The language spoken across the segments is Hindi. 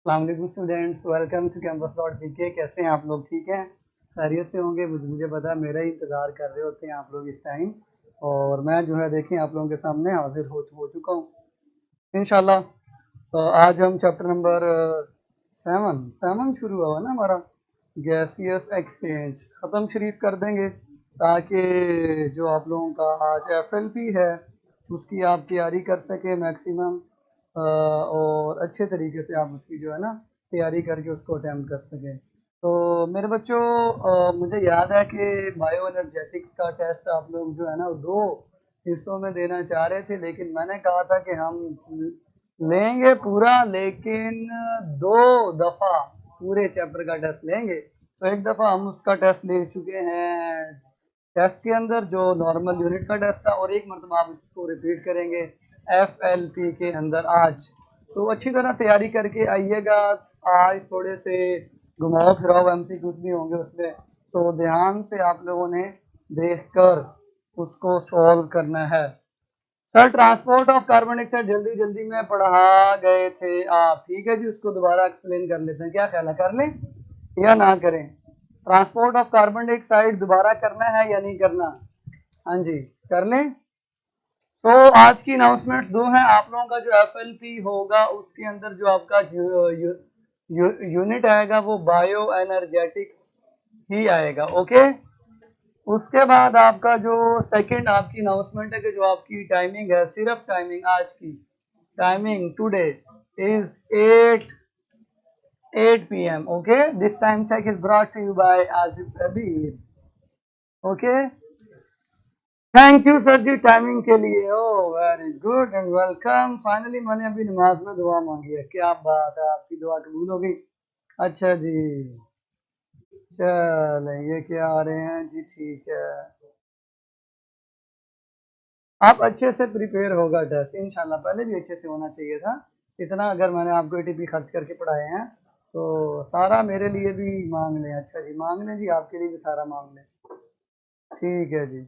अस्सलाम students, welcome to campus dot PK. कैसे हैं आप लोग? ठीक हैं, खैरियत से होंगे। मुझे पता है, मेरा ही इंतज़ार कर रहे होते हैं आप लोग इस टाइम। और मैं जो है देखें आप लोगों के सामने हाजिर हो चुका हूँ इंशाल्लाह। तो आज हम चैप्टर नंबर 7 शुरू हुआ ना हमारा, गैसियस एक्सचेंज, ख़त्म शरीफ कर देंगे ताकि जो आप लोगों का आज एफएलपी है उसकी आप तैयारी कर सकें मैक्सिमम, और अच्छे तरीके से आप उसकी जो है ना तैयारी करके उसको अटैम्प्ट कर सकें। तो मेरे बच्चों, मुझे याद है कि बायो एनर्जेटिक्स का टेस्ट आप लोग जो है ना 2 हिस्सों में देना चाह रहे थे, लेकिन मैंने कहा था कि हम लेंगे पूरा, लेकिन 2 दफ़ा पूरे चैप्टर का टेस्ट लेंगे। तो एक दफ़ा हम उसका टेस्ट ले चुके हैं टेस्ट के अंदर, जो नॉर्मल यूनिट का टेस्ट था, और एक मरतबा आप इसको रिपीट करेंगे एफएलपी के अंदर आज। तो अच्छी तरह तैयारी करके आइएगा। आज थोड़े से घुमाओ फिराओ एमसीक्यूज भी होंगे उसमें, सो ध्यान से आप लोगों ने देखकर उसको सॉल्व करना है। Sir, transport of carbon dioxide जल्दी जल्दी में पढ़ा गए थे आप, ठीक है जी। उसको दोबारा एक्सप्लेन कर लेते हैं, क्या ख्याल है, कर लें या ना करें? ट्रांसपोर्ट ऑफ कार्बन डाइऑक्साइड दोबारा करना है या नहीं करना? हाँ जी, कर लें। सो आज की अनाउंसमेंट्स 2 हैं। आप लोगों का जो एफएलपी होगा उसके अंदर जो आपका यूनिट आएगा वो बायो एनर्जेटिक्स ही आएगा, ओके। उसके बाद आपका जो सेकंड आपकी अनाउंसमेंट है कि जो आपकी टाइमिंग है, सिर्फ टाइमिंग आज की timing today is 8 p.m. Okay, this time check is brought to you by Asif Abir, okay. Thank you sir ji timing के लिए। Oh very good and welcome. Finally मैंने अभी नमाज में दुआ मांगी है, क्या बात है, आपकी दुआ कबूल हो गई। अच्छा जी, चलें ये क्या आ रहे हैं जी, ठीक है। आप अच्छे से प्रिपेयर होगा टेस्ट इंशाल्लाह, पहले भी अच्छे से होना चाहिए था। इतना अगर मैंने आपको एटीपी खर्च करके पढ़ाए हैं तो सारा मेरे लिए भी मांग लें। अच्छा जी, मांग लें जी, आपके लिए भी सारा मांग लें, ठीक है जी।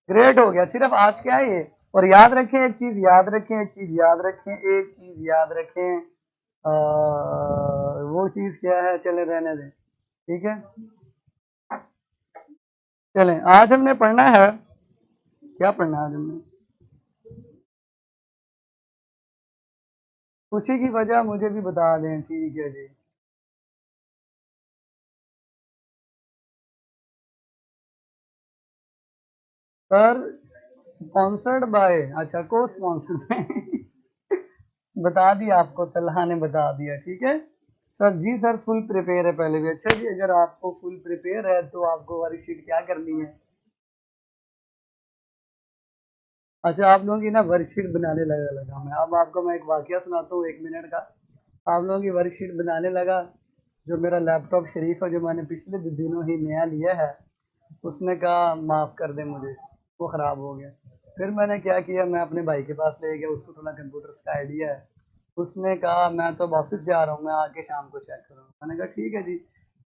ग्रेट हो गया। सिर्फ आज क्या है ये, और याद रखें एक चीज, याद रखें एक चीज, याद रखें एक चीज, याद रखें। वो चीज क्या है, चले रहने दें, ठीक है। चलें, आज हमने पढ़ना है, क्या पढ़ना है आज हमने? खुशी की वजह मुझे भी बता दें, ठीक है जी। सर, स्पॉन्सर्ड बाय, अच्छा, को स्पॉन्सर्ड बाय बता दिया आपको, तलहा ने बता दिया, ठीक है। सर जी, सर फुल प्रिपेयर है पहले भी। अच्छा जी, अगर आपको फुल प्रिपेयर है तो आपको वर्कशीट क्या करनी है? अच्छा, आप लोगों की ना वर्कशीट बनाने लगा मैं। अब आपको मैं एक वाकया सुनाता हूँ 1 मिनट का। आप लोगों की वर्कशीट बनाने लगा, जो मेरा लैपटॉप शरीफ है, जो मैंने पिछले दिनों ही नया लिया है, उसने कहा माफ़ कर दे मुझे, वो ख़राब हो गया। फिर मैंने क्या किया, मैं अपने भाई के पास ले गया, उसको थोड़ा कंप्यूटर्स का आइडिया है। उसने कहा मैं तो अब ऑफिस जा रहा हूँ, मैं आके शाम को चेक करूँगा। मैंने कहा ठीक है जी।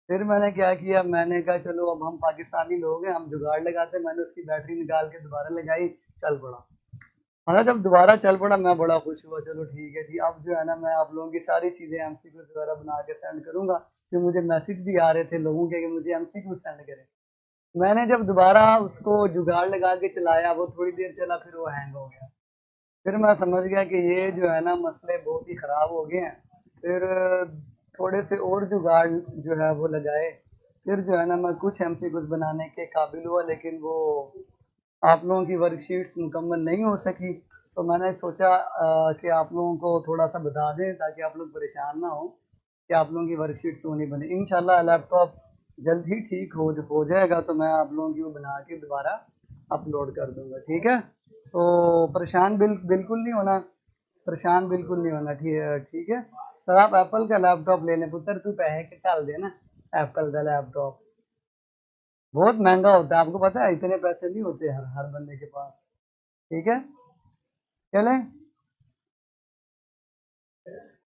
फिर मैंने क्या किया, मैंने कहा चलो अब हम पाकिस्तानी लोग हैं, हम जुगाड़ लगाते। मैंने उसकी बैटरी निकाल के दोबारा लगाई, चल पड़ा। हाँ, जब दोबारा चल पड़ा मैं बड़ा खुश हुआ। चलो ठीक है जी, अब जो है ना मैं आप लोगों की सारी चीज़ें एमसीक्यू वगैरह बना के सेंड करूँगा, कि मुझे मैसेज भी आ रहे थे लोगों के कि मुझे एमसीक्यू सेंड करें। मैंने जब दोबारा उसको जुगाड़ लगा के चलाया, वो थोड़ी देर चला, फिर वो हैंग हो गया। फिर मैं समझ गया कि ये जो है ना मसले बहुत ही ख़राब हो गए हैं। फिर थोड़े से और जुगाड़ जो है वो लगाए। फिर जो है ना मैं कुछ एमसीक्यूज बनाने के काबिल हुआ, लेकिन वो आप लोगों की वर्कशीट्स मुकम्मल नहीं हो सकी। तो मैंने सोचा कि आप लोगों को थोड़ा सा बता दें ताकि आप लोग परेशान ना हो कि आप लोगों की वर्कशीट क्यों नहीं बनी। इंशाल्लाह लैपटॉप जल्द ही ठीक हो जाएगा, तो मैं आप लोगों की वो बना के दोबारा अपलोड कर दूंगा, ठीक है। तो परेशान बिल्कुल नहीं होना, परेशान बिल्कुल नहीं होना, ठीक है, ठीक है। सर आप एप्पल का लैपटॉप ले लें पुत्र, तू पैसे के टाल देना। एप्पल का लैपटॉप बहुत महंगा होता है, आपको पता है, इतने पैसे नहीं होते हर बंदे के पास, ठीक है। चलें,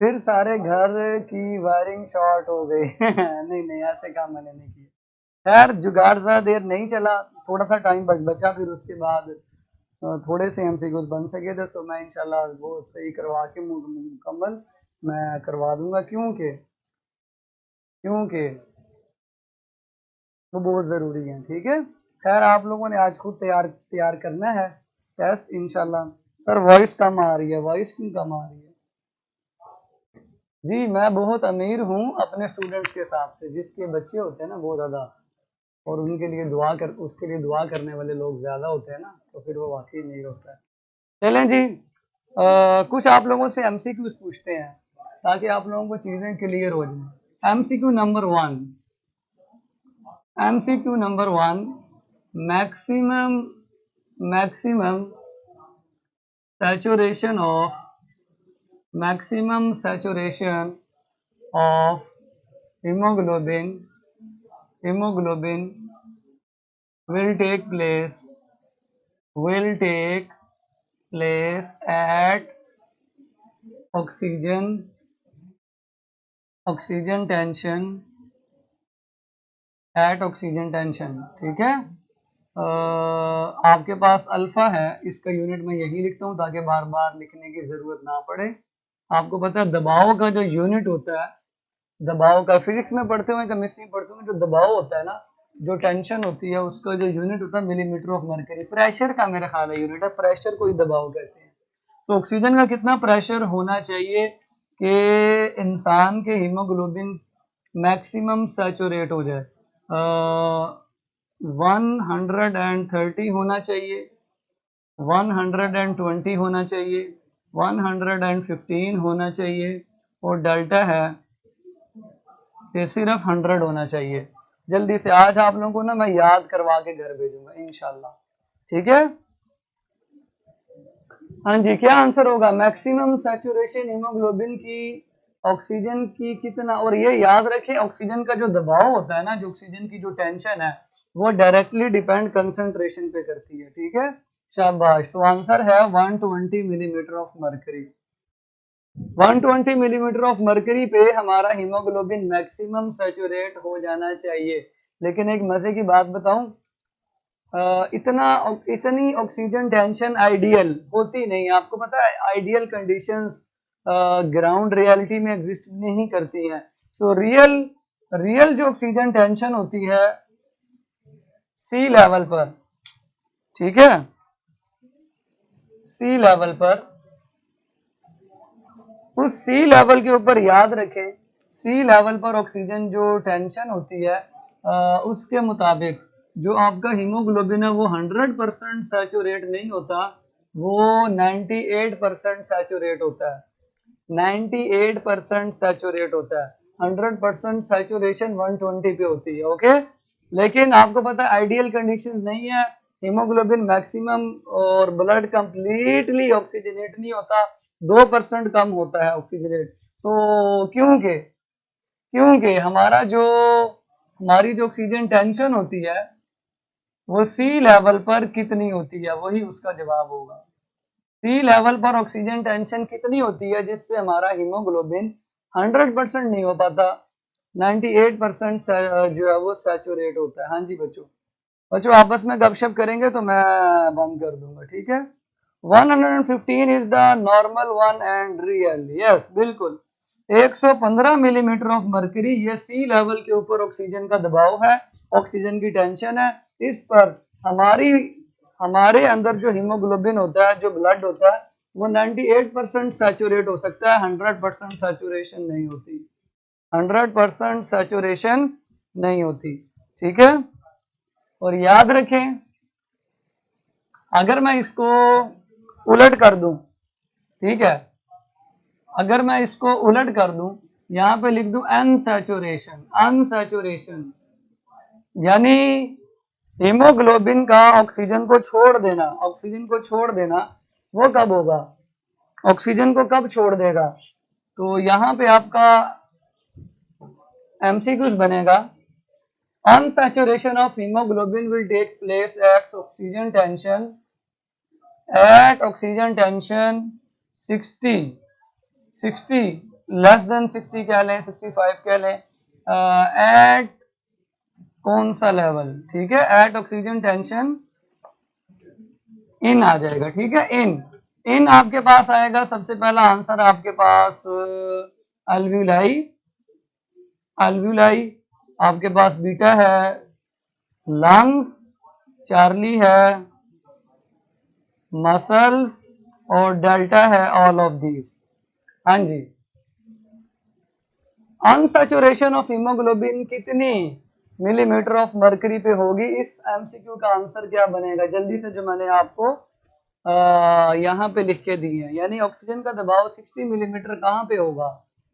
फिर सारे घर की वायरिंग शॉर्ट हो गई नहीं नहीं, ऐसे काम मैंने नहीं किया। खैर, जुगाड़ ज़्यादा देर नहीं चला, थोड़ा सा टाइम बचा। फिर उसके बाद थोड़े से एमसीक्यूज बन सके थे, तो मैं इंशाल्लाह वो सही करवा के मुकम्मल मैं करवा दूंगा, क्योंकि वो बहुत ज़रूरी है। ठीक है, खैर आप लोगों ने आज खुद तैयार करना है टेस्ट इंशाल्लाह। सर वॉइस कम आ रही है, वॉइस क्यों कम आ रही है? जी मैं बहुत अमीर हूँ अपने स्टूडेंट्स के हिसाब से, जिसके बच्चे होते हैं ना बहुत ज़्यादा, और उनके लिए उसके लिए दुआ करने वाले लोग ज़्यादा होते हैं ना, तो फिर वो वाकई अमीर होता है। चलें जी, कुछ आप लोगों से एमसीक्यूज पूछते हैं ताकि आप लोगों को चीज़ें क्लियर हो जाए। MCQ number one, maximum maximum saturation of maximum saturation of hemoglobin will take place at oxygen tension। ठीक है, आपके पास अल्फा है, इसका यूनिट मैं यही लिखता हूँ ताकि बार बार लिखने की जरूरत ना पड़े। आपको पता है दबाव का जो यूनिट होता है, दबाव का फिजिक्स में पढ़ते हुए, केमिस्ट्री में पढ़ते हुए, जो दबाव होता है ना, जो टेंशन होती है, उसका जो यूनिट होता है मिलीमीटर ऑफ मरकरी। प्रेशर का मेरा ख्याल है यूनिट है, प्रेशर को ही दबाव कहते हैं। तो ऑक्सीजन का कितना प्रेशर होना चाहिए कि इंसान के हीमोग्लोबिन मैक्सिमम सैचुरेट हो जाए? 130 होना चाहिए, 120 होना चाहिए, 115 होना चाहिए, और डेल्टा है कि सिर्फ 100 होना चाहिए। जल्दी से आज आप लोगों को ना मैं याद करवा के घर भेजूंगा इंशाल्लाह। ठीक है, हाँ जी, क्या आंसर होगा? मैक्सिमम सैचुरेशन हीमोग्लोबिन की ऑक्सीजन की कितना? और ये याद रखें, ऑक्सीजन का जो दबाव होता है ना, जो ऑक्सीजन की जो टेंशन है, वो डायरेक्टली डिपेंड कंसंट्रेशन पे करती है। ठीक है, शाबाश। तो आंसर है 120 millimetre of mercury. 120 millimetre of mercury पे हमारा हीमोग्लोबिन मैक्सिमम सैचुरेट हो जाना चाहिए। लेकिन एक मजे की बात बताऊं, इतनी ऑक्सीजन टेंशन आइडियल होती नहीं। आपको पता है आइडियल कंडीशंस ग्राउंड रियलिटी में एग्जिस्ट नहीं करती हैं। सो रियल जो ऑक्सीजन टेंशन होती है सी लेवल पर, ठीक है, सी लेवल पर, उस सी लेवल के ऊपर याद रखें, सी लेवल पर ऑक्सीजन जो टेंशन होती है उसके मुताबिक जो आपका हीमोग्लोबिन है वो 100% सैचुरेट नहीं होता, वो 98% सैचुरेट होता है। 98% सैचुरेट होता है। 100% सैचुरेशन 120 पे होती है। ओके, लेकिन आपको पता है आइडियल कंडीशन नहीं है, हीमोग्लोबिन मैक्सिमम और ब्लड कंप्लीटली ऑक्सीजनेट नहीं होता, 2% कम होता है ऑक्सीजनेट। तो क्योंकि हमारी जो ऑक्सीजन टेंशन होती है वो सी लेवल पर कितनी होती है, वही उसका जवाब होगा। सी लेवल पर ऑक्सीजन टेंशन कितनी होती है जिसपे हमारा हीमोग्लोबिन 100% नहीं हो पाता, 98% जो है वो सैचुरेट होता है। हाँ जी बच्चों आपस में गपशप करेंगे तो मैं बंद कर दूंगा। ठीक है, 115 is the normal one and real. Yes बिल्कुल, 115 मिलीमीटर ऑफ मरकरी, ये सी लेवल के ऊपर ऑक्सीजन का दबाव है, ऑक्सीजन की टेंशन है। इस पर हमारे अंदर जो हीमोग्लोबिन होता है, जो ब्लड होता है, वो 98% सैचुरेट हो सकता है, 100% सैचुरेशन नहीं होती, 100% सैचुरेशन नहीं होती। ठीक है, और याद रखें अगर मैं इसको उलट कर दूं, ठीक है, अगर मैं इसको उलट कर दूं, यहां पे लिख दूं अनसैचुरेशन, यानी हीमोग्लोबिन का ऑक्सीजन को छोड़ देना, वो कब होगा? ऑक्सीजन को कब छोड़ देगा? तो यहां पे आपका एमसीक्यूज बनेगा, unsaturation of haemoglobin will take place at oxygen tension 60 less than 60 कह लें, 65 कह लें, एट कौन सा लेवल? ठीक है, एट ऑक्सीजन टेंशन इन आ जाएगा। ठीक है, इन आपके पास आएगा। सबसे पहला आंसर आपके पास अल्व्यूलाई, अल्व्यूलाई आपके पास बीटा है, लंग्स, चार्ली है, मसल्स और डेल्टा है, ऑल ऑफ दीज। हाँ जी, अनसैचुरेशन ऑफ हीमोग्लोबिन कितनी मिलीमीटर ऑफ मर्करी पे होगी? इस एमसीक्यू का आंसर क्या बनेगा? जल्दी से जो मैंने आपको यहाँ पे लिख के दी है, यानी ऑक्सीजन का दबाव 60 मिलीमीटर कहाँ पे होगा?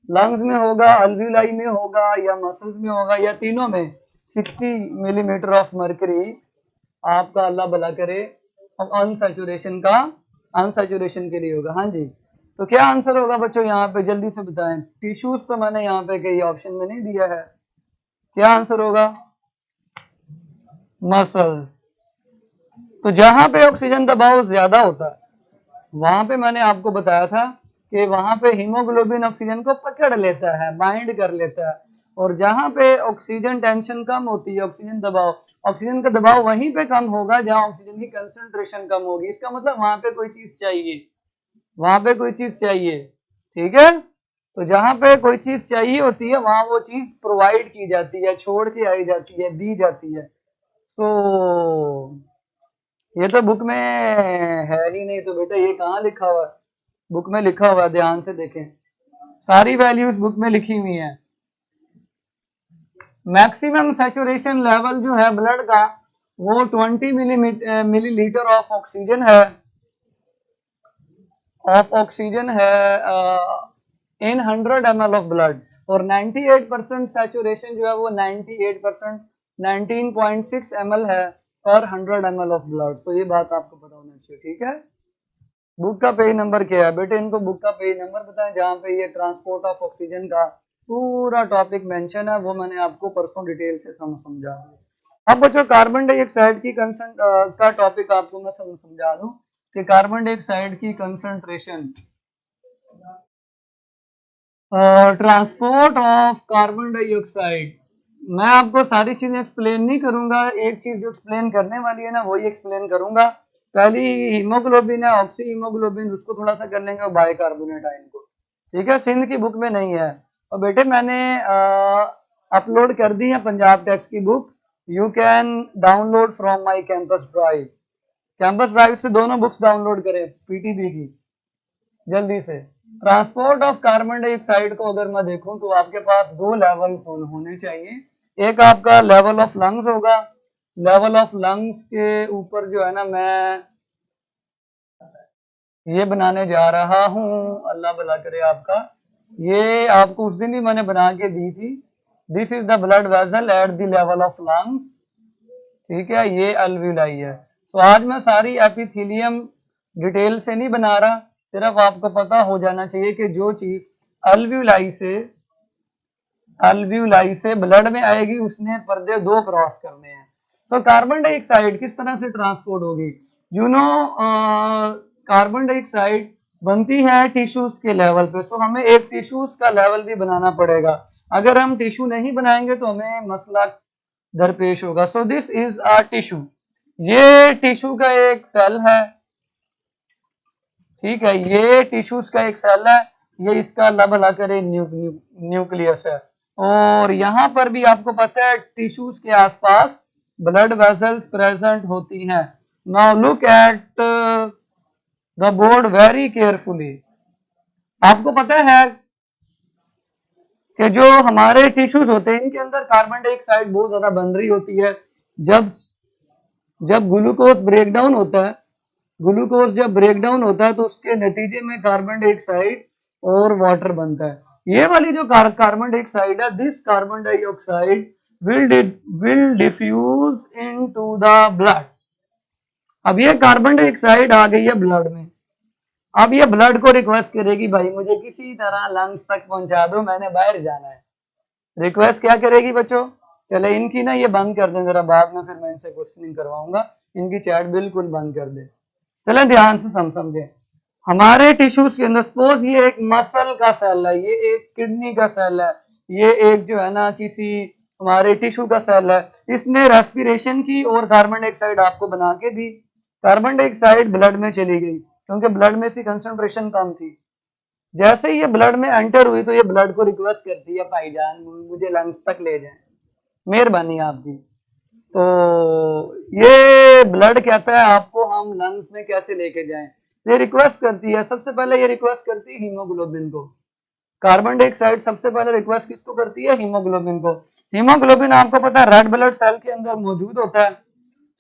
लंग्स में होगा, अल्व्यूलाई में होगा, या मसल्स में होगा, या तीनों में? 60 मिलीमीटर ऑफ मर्करी आपका, अल्लाह भला करे, अनसैचुरेशन का, अनसैचुरेशन के लिए होगा। हाँ जी, तो क्या आंसर होगा बच्चों यहाँ पे? जल्दी से बताएं। टिश्यूज तो मैंने यहाँ पे कई ऑप्शन में नहीं दिया है, क्या आंसर होगा? मसल्स। तो जहां पे ऑक्सीजन दबाव ज्यादा होता है वहां पे मैंने आपको बताया था कि वहां पे हीमोग्लोबिन ऑक्सीजन को पकड़ लेता है, बाइंड कर लेता है, और जहां पे ऑक्सीजन टेंशन कम होती है, ऑक्सीजन का दबाव वहीं पे कम होगा जहां ऑक्सीजन की कंसंट्रेशन कम होगी। इसका मतलब वहां पे कोई चीज चाहिए, वहां पे कोई चीज चाहिए, ठीक है? तो जहां पे कोई चीज चाहिए होती है वहां वो चीज प्रोवाइड की जाती है, छोड़ के आई जाती है, दी जाती है। तो ये तो बुक में है ही नहीं, तो बेटा ये कहाँ लिखा हुआ है? बुक में लिखा हुआ है, ध्यान से देखें, सारी वैल्यूज बुक में लिखी हुई हैं। मैक्सिमम सैचुरेशन लेवल जो है ब्लड का वो 20 मिलीलीटर ऑफ ऑक्सीजन है, इन 100 ml ऑफ ब्लड, और 98% सैचुरेशन जो है वो 98% 19.6 ml है पर 100 ml ऑफ ब्लड। तो ये बात आपको पता होना चाहिए, ठीक है? बुक का पेज नंबर क्या है बेटे? इनको बुक का पेज नंबर बताएं जहाँ पे ये ट्रांसपोर्ट ऑफ ऑक्सीजन का पूरा टॉपिक मेंशन है, वो मैंने आपको परसों डिटेल से समझा दिया। अब बच्चों कार्बन डाइऑक्साइड की का टॉपिक आपको मैं समझा दूं कि कार्बन डाइऑक्साइड की concentration, transport of carbon dioxide, मैं आपको सारी चीजें एक्सप्लेन नहीं करूंगा, एक चीज जो एक्सप्लेन करने वाली है ना वही एक्सप्लेन करूंगा। पहली हीमोग्लोबिन है, ऑक्सी हीमोग्लोबिन, उसको थोड़ा सा कर लेंगे, बाइकार्बोनेट आयन को, ठीक है? सिंध की बुक में नहीं है। और बेटे मैंने अपलोड कर दी है पंजाब टेक्स्ट की book, you can download from my campus drive. Campus drive से दोनों बुक्स डाउनलोड करें, पीटीबी की, जल्दी से। ट्रांसपोर्ट ऑफ कार्बन डाइऑक्साइड को अगर मैं देखूं तो आपके पास दो लेवल्स होने चाहिए। एक आपका लेवल ऑफ लंग्स होगा, लेवल ऑफ लंग्स के ऊपर जो है ना मैं ये बनाने जा रहा हूं, अल्लाह भला करे आपका, ये आपको उस दिन ही मैंने बना के दी थी। This is the blood vessel eight the level of lungs, ठीक है? ये अल्व्यूलाई है। तो आज मैं सारी एपिथेलियम डिटेल से नहीं बना रहा, सिर्फ आपको पता हो जाना चाहिए कि जो चीज अल्व्यूलाई से ब्लड में आएगी उसने पर्दे दो क्रॉस करने हैं। तो कार्बन डाइऑक्साइड किस तरह से ट्रांसपोर्ट होगी? यू नो कार्बन डाइऑक्साइड बनती है टिश्यूज के लेवल पे, सो हमें एक टिश्यूज का लेवल भी बनाना पड़ेगा। अगर हम टिश्यू नहीं बनाएंगे तो हमें मसला दरपेश होगा। So this is a tissue, ये टिश्यू का एक सेल है, ठीक है? ये टिश्यूज का एक सेल है, ये इसका अल्लाह भला करे न्यूक्लियस है। और यहाँ पर भी आपको पता है टिश्यूज के आसपास ब्लड वेसल्स प्रेजेंट होती हैं। Now look at the board very carefully. आपको पता है कि जो हमारे टिश्यूज होते हैं इनके अंदर कार्बन डाइऑक्साइड बहुत ज्यादा बन रही होती है। जब जब ग्लूकोज ब्रेकडाउन होता है, ग्लूकोज जब ब्रेकडाउन होता है तो उसके नतीजे में कार्बन डाइऑक्साइड और वाटर बनता है। ये वाली जो कार्बन डाइऑक्साइड है, this carbon dioxide will diffuse into the blood. अब ये कार्बन डाइऑक्साइड आ गई है ब्लड में, अब ये ब्लड को रिक्वेस्ट करेगी भाई मुझे किसी तरह लंग्स तक पहुंचा दो, मैंने बाहर जाना है। रिक्वेस्ट क्या करेगी बच्चों? चले इनकी ना ये बंद कर दें जरा, बाद में फिर मैं इनसे क्वेश्चनिंग करवाऊंगा, इनकी चैट बिल्कुल बंद कर दे। चले ध्यान से समझे, हमारे टिश्यूज के अंदर सपोज ये एक मसल का सेल है, ये एक किडनी का सेल है, ये एक जो है ना किसी हमारे टिश्यू का सेल है, इसने रेस्पिरेशन की और कार्बन डाइऑक्साइड आपको बना के दी। कार्बन डाइऑक्साइड ब्लड में चली गई क्योंकि ब्लड में इसकी कंसंट्रेशन कम थी, जैसे ही ये ब्लड में एंटर हुई तो ये ब्लड को रिक्वेस्ट करती है भाईजान मुझे लंग्स तक ले जाएं, मेहरबानी आपकी। तो ये ब्लड कहता है आपको हम लंग्स में कैसे लेके जाएं, ये रिक्वेस्ट करती है। सबसे पहले ये रिक्वेस्ट करती है हीमोग्लोबिन को। कार्बन डाइऑक्साइड सबसे पहले रिक्वेस्ट किसको करती है, हीमोग्लोबिन को। हीमोग्लोबिन आपको पता है रेड ब्लड सेल के अंदर मौजूद होता है।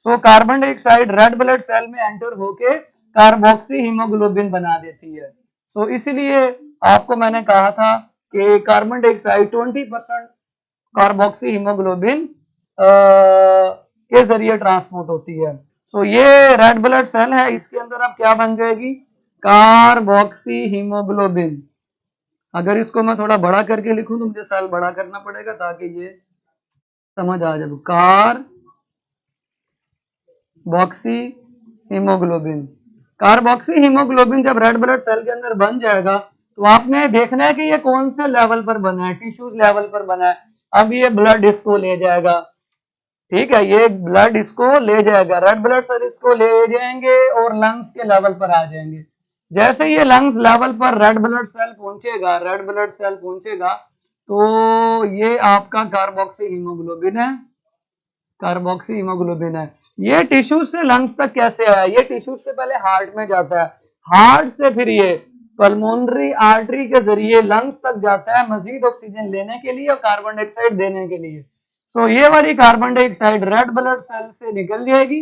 So carbon dioxide red blood cell में एंटर होके कार्बोक्सी हीमोग्लोबिन बना देती है। सो इसीलिए आपको मैंने कहा था कि कार्बन डाइऑक्साइड 20% कार्बोक्सी हीमोग्लोबिन के जरिए ट्रांसपोर्ट होती है। सो ये रेड ब्लड सेल है, इसके अंदर अब क्या बन जाएगी, कार्बोक्सी हीमोग्लोबिन। अगर इसको मैं थोड़ा बड़ा करके लिखूं तो मुझे सेल बड़ा करना पड़ेगा ताकि ये समझ आ जाए। कार्बोक्सी हीमोग्लोबिन, कार्बोक्सी हीमोग्लोबिन जब रेड ब्लड सेल के अंदर बन जाएगा तो आपने देखना है कि ये कौन से लेवल पर बना है, टिश्यूज लेवल पर बना है। अब ये ब्लड इसको ले जाएगा, ठीक है, ये ब्लड इसको ले जाएगा, रेड ब्लड सेल इसको ले जाएंगे और लंग्स के लेवल पर आ जाएंगे। जैसे ये लंग्स लेवल पर रेड ब्लड सेल पहुंचेगा, रेड ब्लड सेल पहुंचेगा तो ये आपका कार्बोक्सी हीमोग्लोबिन है, कार्बोक्सी हीमोग्लोबिन है। ये टिश्यू से लंग्स तक कैसे आया, ये टिश्यू से पहले हार्ट में जाता है, हार्ट से फिर ये पल्मोनरी आर्टरी के जरिए लंग्स तक जाता है मजीद ऑक्सीजन लेने के लिए और कार्बन डाइऑक्साइड देने के लिए। सो ये वाली carbon dioxide red blood cell से निकल जाएगी,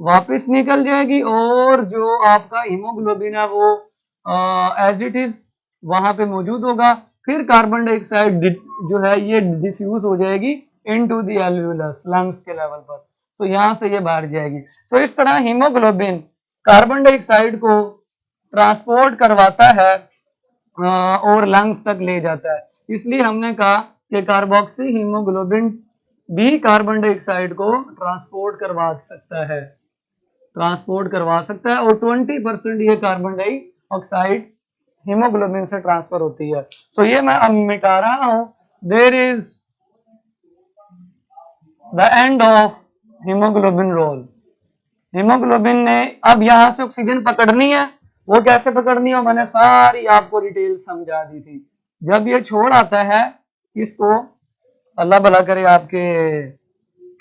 वापस निकल जाएगी और जो आपका हीमोग्लोबिन है वो एज इट इज वहां पे मौजूद होगा। फिर कार्बन डाइऑक्साइड जो है ये डिफ्यूज हो जाएगी इनटू द एल्वियोलस लंग्स के लेवल पर, तो यहां से ये बाहर जाएगी। सो इस तरह हीमोग्लोबिन कार्बन डाइऑक्साइड को ट्रांसपोर्ट करवाता है और लंग्स तक ले जाता है। इसलिए हमने कहा कि कार्बोक्सी हीमोग्लोबिन भी कार्बन डाइऑक्साइड को ट्रांसपोर्ट करवा सकता है, ट्रांसपोर्ट करवा सकता है और 20% ये कार्बन डाइऑक्साइड हीमोग्लोबिन से ट्रांसफर होती है। सो ये मैं अब मिटा रहा हूं, there is the end of haemoglobin role. Haemoglobin ने अब यहां से ऑक्सीजन पकड़नी है, वो कैसे पकड़नी है मैंने सारी आपको डिटेल समझा दी थी। जब ये छोड़ आता है इसको, अल्लाह भला करे आपके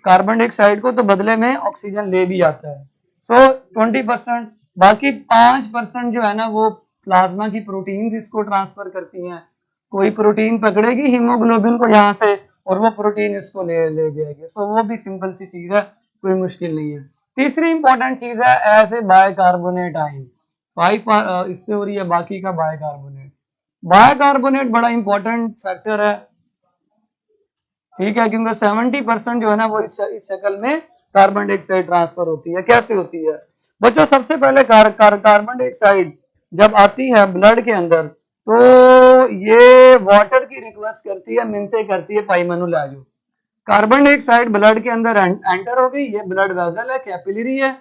कार्बन डाइऑक्साइड को, तो बदले में ऑक्सीजन ले भी आता है। सो 20%, बाकी 5% जो है ना वो प्लाज्मा की प्रोटीन इसको ट्रांसफर करती हैं। कोई प्रोटीन पकड़ेगी हीमोग्लोबिन को यहाँ से और वो प्रोटीन इसको ले जाएगी। सो वो भी सिंपल सी चीज है, कोई मुश्किल नहीं है। तीसरी इंपॉर्टेंट चीज है एज ए बायकार्बोनेट आयन, इससे हो रही है बाकी का बायकार्बोनेट। बायकार्बोनेट बड़ा इंपॉर्टेंट फैक्टर है, ठीक है, क्योंकि 70% जो है ना वो इस शक्ल में कार्बन डाइऑक्साइड ट्रांसफर होती है। कैसे होती है बच्चों, सबसे पहले कार्बन डाइऑक्साइड जब आती है ब्लड के अंदर तो ये वाटर की रिक्वेस्ट करती है, मिनते करती है पाई मनु ले जाओ। कार्बन डाइऑक्साइड ब्लड के अंदर एंटर हो गई, ये ब्लड वेसल है, कैपिलरी है।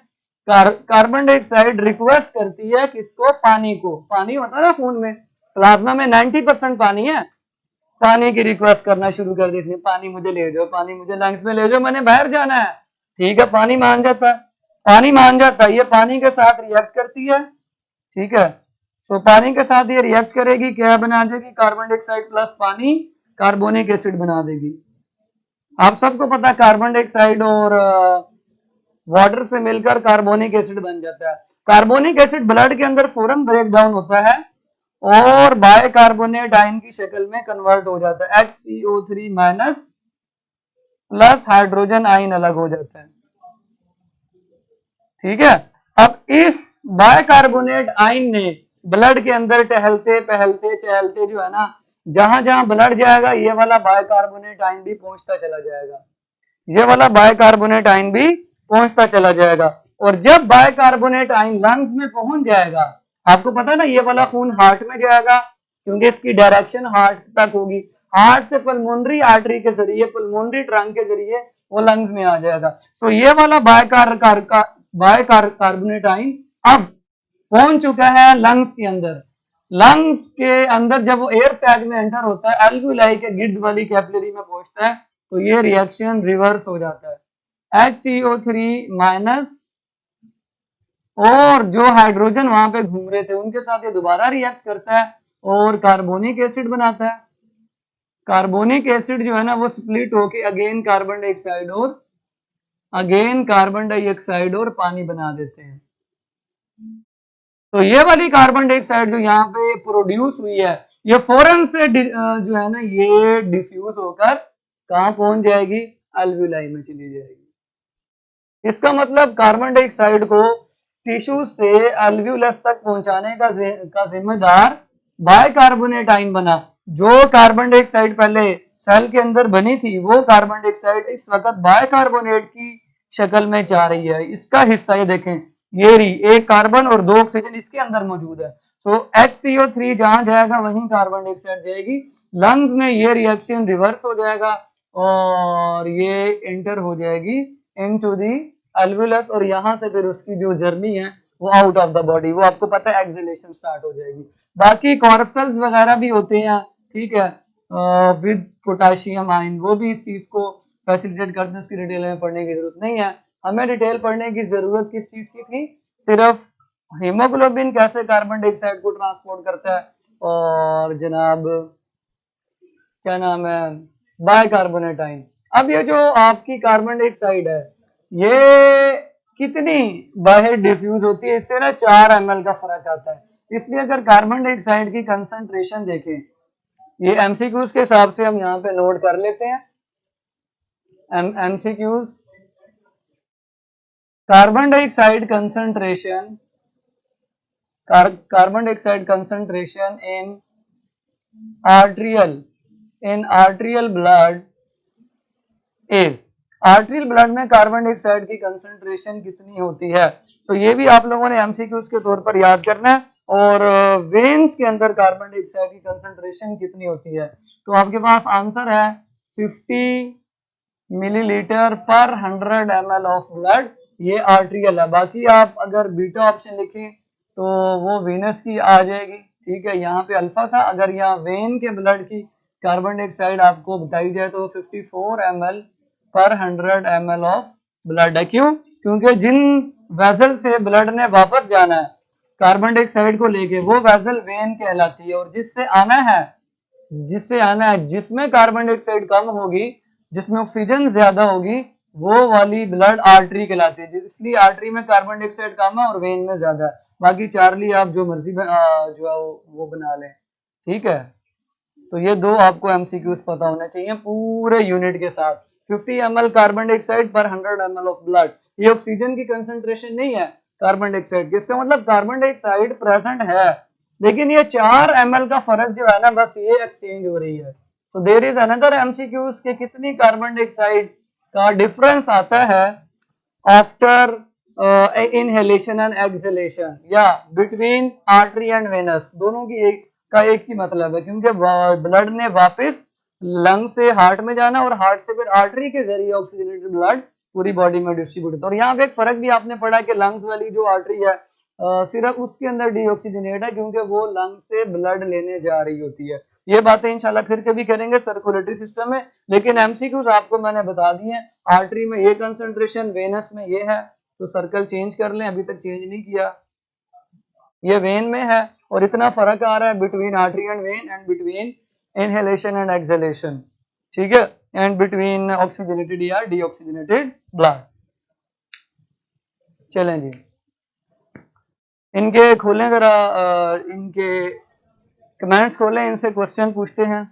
कार्बन डाइऑक्साइड रिक्वेस्ट करती है किसको, पानी को। पानी होता है ना खून में, प्लाज्मा में 90% पानी है, पानी की रिक्वेस्ट करना शुरू कर दी इसने, पानी मुझे ले जाओ, पानी मुझे लंग्स में ले जाओ, मैंने बाहर जाना है। ठीक है, पानी मान जाता है, पानी मान जाता है, ये पानी के साथ रिएक्ट करती है, ठीक है। तो पानी के साथ ये रिएक्ट करेगी, क्या बना देगी, कार्बन डाइऑक्साइड प्लस पानी कार्बोनिक एसिड बना देगी। आप सबको पता है कार्बन डाइऑक्साइड और वाटर से मिलकर कार्बोनिक एसिड बन जाता है। कार्बोनिक एसिड ब्लड के अंदर फौरन ब्रेक डाउन होता है और बायकार्बोनेट आयन की शक्ल में कन्वर्ट हो जाता है, HCO3 minus plus hydrogen ion अलग हो जाता है, ठीक है। अब इस बायकार्बोनेट आयन ने ब्लड के अंदर टहलते पहलते चहलते जो है ना, जहां जहां ब्लड जाएगा ये वाला बायकार्बोनेट आयन भी पहुंचता चला जाएगा, ये वाला बायकार्बोनेट आयन भी पहुंचता चला जाएगा। और जब बायकार्बोनेट आयन लंग्स में पहुंच जाएगा, आपको पता है ना ये वाला खून हार्ट में जाएगा क्योंकि इसकी डायरेक्शन हार्ट तक होगी, हार्ट से पल्मोनरी आर्टरी के जरिए, पल्मोनरी ट्रंक के जरिए वो लंग्स में आ जाएगा। सो ये वाला बायकार्बोनेट आयन अब पहुंच चुका है लंग्स के अंदर। लंग्स के अंदर जब वो एयर सैक में एंटर होता है, एल्वियोलाई के गिर्द वाली कैपिलरी में पहुंचता है तो ये रिएक्शन रिवर्स हो जाता है, HCO3 माइनस और जो हाइड्रोजन वहां पे घूम रहे थे उनके साथ ये दोबारा रिएक्ट करता है और कार्बोनिक एसिड बनाता है। कार्बोनिक एसिड जो है ना वो स्प्लिट होके अगेन कार्बन डाइऑक्साइड और पानी बना देते हैं। तो ये वाली कार्बन डाइऑक्साइड जो यहाँ पे प्रोड्यूस हुई है ये फौरन से जो है ना ये डिफ्यूज होकर कहाँ पहुंच जाएगी, अल्वियोलाई में चली जाएगी। इसका मतलब कार्बन डाइऑक्साइड को टिश्यू से अल्वियोलस तक पहुंचाने का जिम्मेदार बाइकार्बोनेट आयन बना। जो कार्बन डाइऑक्साइड पहले सेल के अंदर बनी थी वो कार्बन डाइऑक्साइड इस वक्त बाइकार्बोनेट की शक्ल में जा रही है। इसका हिस्सा ये देखें, ये रही एक कार्बन और 2 ऑक्सीजन इसके अंदर मौजूद है। तो HCO3 जहां जाएगा वहीं कार्बन डाइऑक्साइड जाएगी। लंग्स में ये रिएक्शन रिवर्स हो जाएगा और ये एंटर हो जाएगी इनटू दी अल्वियोलस और यहां से फिर उसकी जो जर्नी है वो आउट ऑफ द बॉडी, वो आपको पता है एक्सहेलेशन स्टार्ट हो जाएगी। बाकी कॉर्पसल्स वगैरह भी होते हैं, ठीक है, विद पोटेशियम आयन, वो भी इस चीज को फैसिलिटेट करते हैं। उसकी डिटेल में पढ़ने की जरूरत नहीं है। हमें डिटेल पढ़ने की जरूरत किस चीज की थी, सिर्फ हीमोग्लोबिन कैसे कार्बन डाइऑक्साइड को ट्रांसपोर्ट करता है और जनाब क्या नाम है बाइकार्बोनेट आयन। अब ये जो आपकी कार्बन डाइऑक्साइड है ये कितनी बाहर डिफ्यूज होती है, इससे ना 4 ml का फर्क आता है। इसलिए अगर कार्बन डाइऑक्साइड की कंसंट्रेशन देखें, ये एमसीक्यूज के हिसाब से हम यहाँ पे नोट कर लेते हैं। MCQs, carbon dioxide concentration in arterial blood is, arterial blood में कार्बन डाइऑक्साइड की कंसंट्रेशन कितनी होती है। तो ये भी आप लोगों ने एमसीक्यूज के तौर पर याद करना है। और वेन्स के अंदर कार्बन डाइऑक्साइड की कंसंट्रेशन कितनी होती है, तो आपके पास आंसर है 50 मिलीलीटर पर 100 ml ऑफ ब्लड, ये आर्ट्रियल है। बाकी आप अगर बीटा ऑप्शन लिखें तो वो वेनस की आ जाएगी, ठीक है, यहाँ पे अल्फा था। अगर यहाँ वेन के ब्लड की कार्बन डाइऑक्साइड आपको बताई जाए तो 54 ml पर 100 ml ऑफ ब्लड है। क्यों? क्योंकि जिन वेसल से ब्लड ने वापस जाना है कार्बन डाइऑक्साइड को लेके वो वेसल वेन कहलाती है, और जिससे आना है जिसमें कार्बन डाइऑक्साइड कम होगी, जिसमें ऑक्सीजन ज्यादा होगी, वो वाली ब्लड आर्टरी कहलाती है। इसलिए आर्टरी में कार्बन डाइऑक्साइड कम है और वेन में ज्यादा है। बाकी चार्ली आप जो मर्जी जो है वो बना लें, ठीक है। तो ये 2 आपको एमसीक्यूज पता होने चाहिए पूरे यूनिट के साथ। 50 ml कार्बन डाइऑक्साइड पर 100 ml ऑफ ब्लड, ये ऑक्सीजन की कंसंट्रेशन नहीं है कार्बन डाइऑक्साइड की। इसका मतलब कार्बन डाइऑक्साइड प्रेजेंट है, लेकिन ये 4 ml का फर्क जो है ना बस ये एक्सचेंज हो रही है। तो देयर इज अनदर एमसीक्यूज के कितनी कार्बन डाइऑक्साइड का डिफरेंस आता है आफ्टर इनहेलेशन एंड एक्सहेलेशन, या बिटवीन आर्टरी एंड वेनस, दोनों की एक ही मतलब है, क्योंकि ब्लड ने वापस लंग से हार्ट में जाना और हार्ट से फिर आर्टरी के जरिए ऑक्सीजनेटेड ब्लड पूरी बॉडी में डिस्ट्रीब्यूट होता है। और यहाँ पे एक फर्क भी आपने पढ़ा कि लंग्स वाली जो आर्टरी है सिर्फ उसके अंदर डीऑक्सीजनेट है, क्योंकि वो लंग से ब्लड लेने जा रही होती है। ये बातें इंशाल्लाह फिर कभी करेंगे सर्कुलेटरी सिस्टम में, लेकिन एमसीक्यूज आपको मैंने बता दिए। आर्टरी में ये कंसंट्रेशन, वेनस में ये है, तो सर्कल चेंज कर लें, अभी तक चेंज नहीं किया। ये वेन में है और इतना फर्क आ रहा है between artery and when and between inhalation and exhalation, ठीक है, एंड बिटवीन ऑक्सीजनेटेड या डीऑक्सीजनेटेड ब्लड। चलें जी, इनके खोलें जरा, इनके कमेंट्स खोलें, इनसे क्वेश्चन पूछते हैं,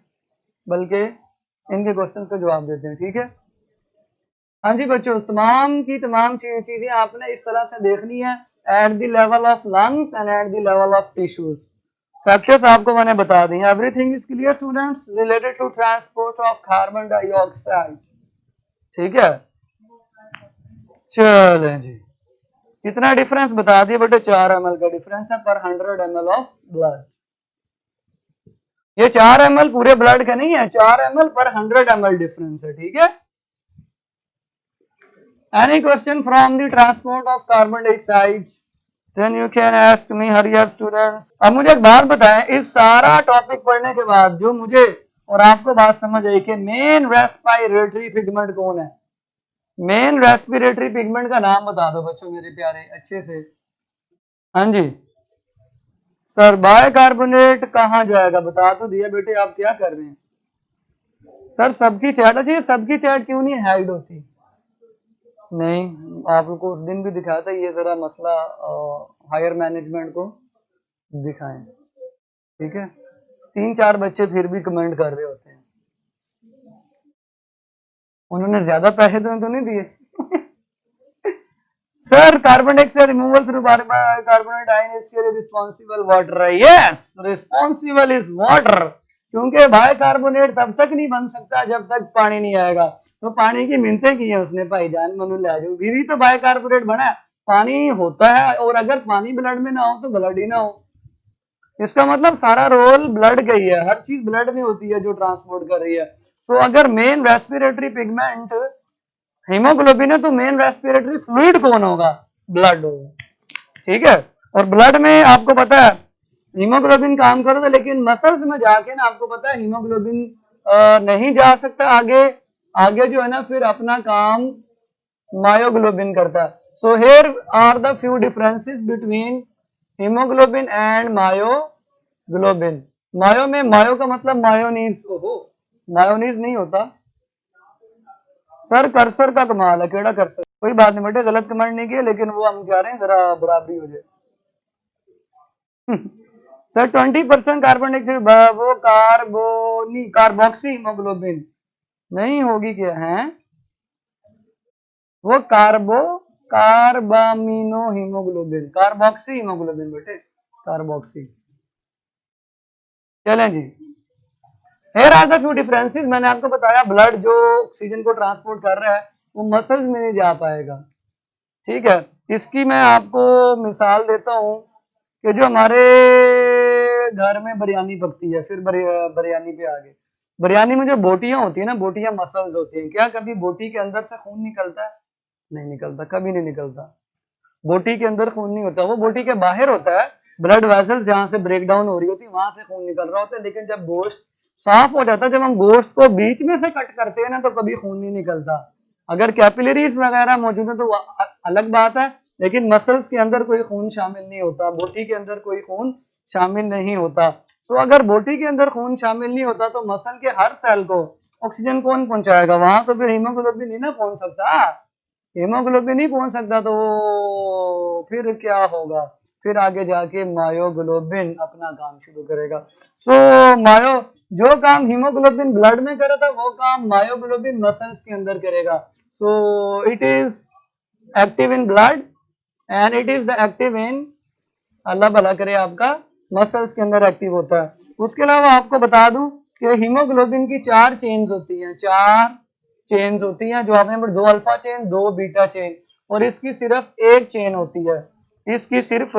बल्कि इनके क्वेश्चन का जवाब देते हैं, ठीक है। हाँ जी बच्चों, तमाम की तमाम चीजें आपने इस तरह से देखनी है at the level of lungs and at the level of tissues. Factors आपको मैंने बता दी। Everything is clear students related to transport of carbon dioxide, ठीक है। चलें जी, कितना डिफरेंस बता दिया बेटे, 4 ml का डिफरेंस है पर 100 ml ऑफ ब्लड। ये 4 ml पूरे ब्लड का नहीं है, 4 ml पर 100 ml डिफरेंस है, ठीक है। Any question from the transport of carbon dioxide? Then you can ask me. Hurry up students. अब मुझे एक बात बताएं, इस सारा टॉपिक पढ़ने के बाद जो मुझे और आपको बात समझ आई कि मेन रेस्पिरेटरी पिगमेंट कौन है। मेन रेस्पिरेटरी पिगमेंट का नाम बता दो बच्चों मेरे प्यारे अच्छे से। हाँ जी, सर बाइकार्बोनेट कहाँ जाएगा, बता तो दिया बेटे, आप क्या कर रहे हैं। सर सबकी चैट, अच्छा सबकी चैट क्यों नहीं हाइड होती। नहीं, आपको उस दिन भी दिखाया था, ये जरा मसला हायर मैनेजमेंट को दिखाएं, ठीक है। 3-4 बच्चे फिर भी कमेंट कर रहे होते हैं, उन्होंने ज्यादा पैसे तो नहीं दिए। Sir carbon dioxide removal through carbonate ion इसके लिए रिस्पॉन्सिबल वाटर है। यस, रिस्पॉन्सिबल इज वाटर, क्योंकि बाइकार्बोनेट तब तक नहीं बन सकता जब तक पानी नहीं आएगा। तो पानी की मिन्नतें की है उसने भाईजान मनु लाजू, भी तो बाइकार्बोनेट बना है, पानी होता है, और अगर पानी ब्लड में ना हो तो ब्लड ही ना हो। इसका मतलब सारा रोल ब्लड का ही है, हर चीज ब्लड में होती है जो ट्रांसपोर्ट कर रही है। सो अगर मेन रेस्पिरेटरी पिगमेंट हीमोग्लोबिन है तो मेन रेस्पिरेटरी फ्लूइड कौन होगा, ब्लड होगा, ठीक है। और ब्लड में आपको पता है हीमोग्लोबिन काम करता है, लेकिन मसल्स में जाके ना आपको पता है हीमोग्लोबिन नहीं जा सकता आगे, आगे जो है ना फिर अपना काम मायोग्लोबिन करता है। So here are the few differences between haemoglobin and myoglobin. Myo में, मायो का मतलब मायोनीज, ओहो मायोनीज नहीं होता। सर कर्सर का कमाल है, केड़ा कर्सर, कोई बात नहीं बेटे, गलत कमेंट नहीं किया, लेकिन वो हम चाह रहे हैं जरा बराबरी हो जाए। सर 20% कार्बन डाइऑक्साइड, वो कार्बोनी कार्बोक्सी हीमोग्लोबिन नहीं होगी क्या है, वो कार्बामिनो हीमोग्लोबिन, कार्बोक्सी हीमोग्लोबिन बेटे, कार्बोक्सी। चलें जी, here are the few differences, मैंने आपको बताया ब्लड जो ऑक्सीजन को ट्रांसपोर्ट कर रहा है वो मसल्स में नहीं जा पाएगा, ठीक है। इसकी मैं आपको मिसाल देता हूँ कि जो हमारे घर में बिरयानी पकती है, फिर बिरयानी पे आगे, बिरयानी में जो बोटियां होती है ना, बोटियां मसल्स होती हैं, क्या कभी बोटी के अंदर से खून निकलता है, नहीं निकलता, कभी नहीं निकलता, बोटी के अंदर खून नहीं होता, वो बोटी के बाहर होता है, ब्लड वेसल्स जहां से ब्रेक डाउन हो रही होती है वहां से खून निकल रहा होता है। लेकिन जब गोश्त साफ हो जाता है, जब हम गोश्त को बीच में से कट करते हैं ना तो कभी खून नहीं निकलता। अगर कैपिलरीज वगैरह मौजूद है तो वो अलग बात है, लेकिन मसल्स के अंदर कोई खून शामिल नहीं होता, बोटी के अंदर कोई खून शामिल नहीं होता। तो अगर बोटी के अंदर खून शामिल नहीं होता तो मसल के हर सेल को ऑक्सीजन कौन पहुंचाएगा, वहां तो फिर हीमोग्लोबिन नहीं ना पहुंच सकता, हीमोग्लोबिन नहीं पहुंच सकता तो फिर क्या होगा, फिर आगे जाके मायोग्लोबिन अपना काम शुरू करेगा। तो मायो जो काम हीमोग्लोबिन ब्लड में करे था वो काम मायोग्लोबिन मसल्स के अंदर करेगा। So it is active in blood and it is the active in, Allah भला करे आपका, मसल्स के अंदर एक्टिव होता है। उसके अलावा आपको बता दूं कि हीमोग्लोबिन की 4 चेन्स होती हैं, 4 चेन्स होती हैं, जो आपने 2 अल्फा चेन 2 बीटा चेन, और इसकी सिर्फ एक चेन होती है, इसकी सिर्फ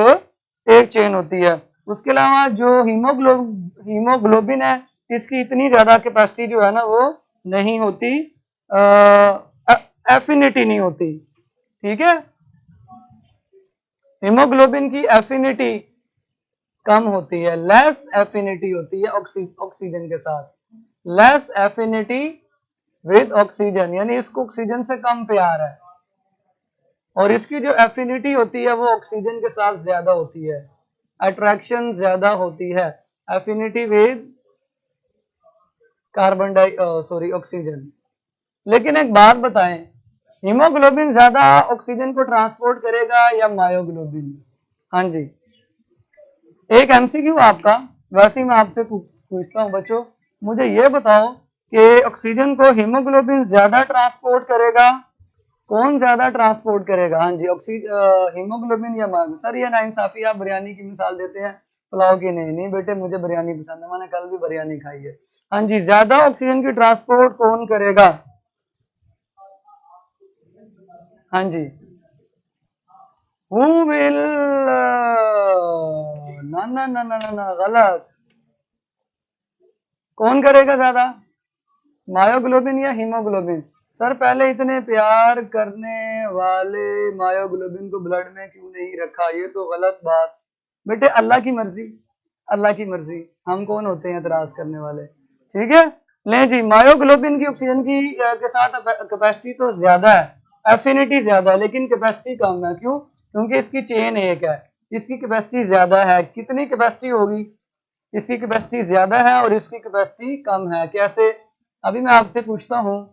एक चेन होती है। उसके अलावा जो हीमोग्लोबिन है इसकी इतनी ज्यादा कैपेसिटी जो है ना वो नहीं होती, एफिनिटी नहीं होती, ठीक है, हीमोग्लोबिन की एफिनिटी कम होती है, लेस एफिनिटी होती है ऑक्सीजन के साथ, लेस एफिनिटी विद ऑक्सीजन, यानी इसको ऑक्सीजन से कम प्यार है, और इसकी जो एफिनिटी होती है वो ऑक्सीजन के साथ ज्यादा होती है, अट्रैक्शन ज्यादा होती है, affinity with carbon sorry oxygen. लेकिन एक बात बताएं, हीमोग्लोबिन ज्यादा ऑक्सीजन को ट्रांसपोर्ट करेगा या मायोग्लोबिन। हाँ जी, एक एमसीक्यू आपका, वैसे ही मैं आपसे पूछता हूँ बच्चों, मुझे ये बताओ कि ऑक्सीजन को हीमोग्लोबिन ज्यादा ट्रांसपोर्ट करेगा, कौन ज्यादा ट्रांसपोर्ट करेगा। हाँ जी, हीमोग्लोबिन या मायोग्लोबिन। सर ये नाइंसाफी, आप बिरयानी की मिसाल देते हैं पुलाव की, नहीं नहीं बेटे मुझे बिरयानी पसंद है, मैंने कल भी बिरयानी खाई है। हाँ जी, ज्यादा ऑक्सीजन की ट्रांसपोर्ट कौन करेगा। हाँ जी, हु विल, ना ना ना ना ना, गलत, कौन करेगा ज्यादा, मायोग्लोबिन या हीमोग्लोबिन। सर पहले इतने प्यार करने वाले मायोग्लोबिन को ब्लड में क्यों नहीं रखा, ये तो गलत बात। बेटे अल्लाह की मर्जी, अल्लाह की मर्जी, हम कौन होते हैं एतराज करने वाले, ठीक है। ले जी, मायोग्लोबिन की ऑक्सीजन की के साथ कैपेसिटी तो ज्यादा है, एफिनिटी ज्यादा है, लेकिन कैपेसिटी कम है, क्यों, क्योंकि इसकी चेन एक है, इसकी कैपेसिटी ज्यादा है। कितनी कैपेसिटी होगी? इसकी कैपेसिटी ज्यादा है और इसकी कैपेसिटी कम है। कैसे? अभी मैं आपसे पूछता हूं,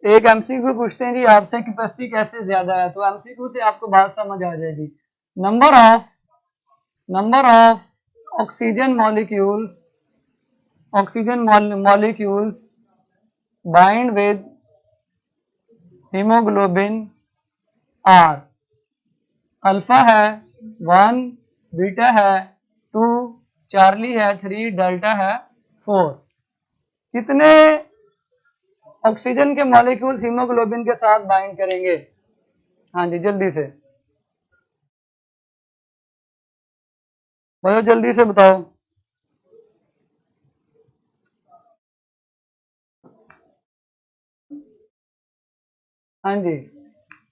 एक एमसीक्यू पूछते हैं जी आपसे, कैपेसिटी कैसे ज्यादा है? तो एमसीक्यू से आपको बात समझ आ जाएगी। Number of oxygen molecules bind with haemoglobin are. Alpha है 1, बीटा है 2, चार्ली है 3, डेल्टा है 4। कितने ऑक्सीजन के मॉलिक्यूल्स हीमोग्लोबिन के साथ बाइंड करेंगे? हाँ जी, जल्दी से बताओ, जल्दी से बताओ। हाँ जी,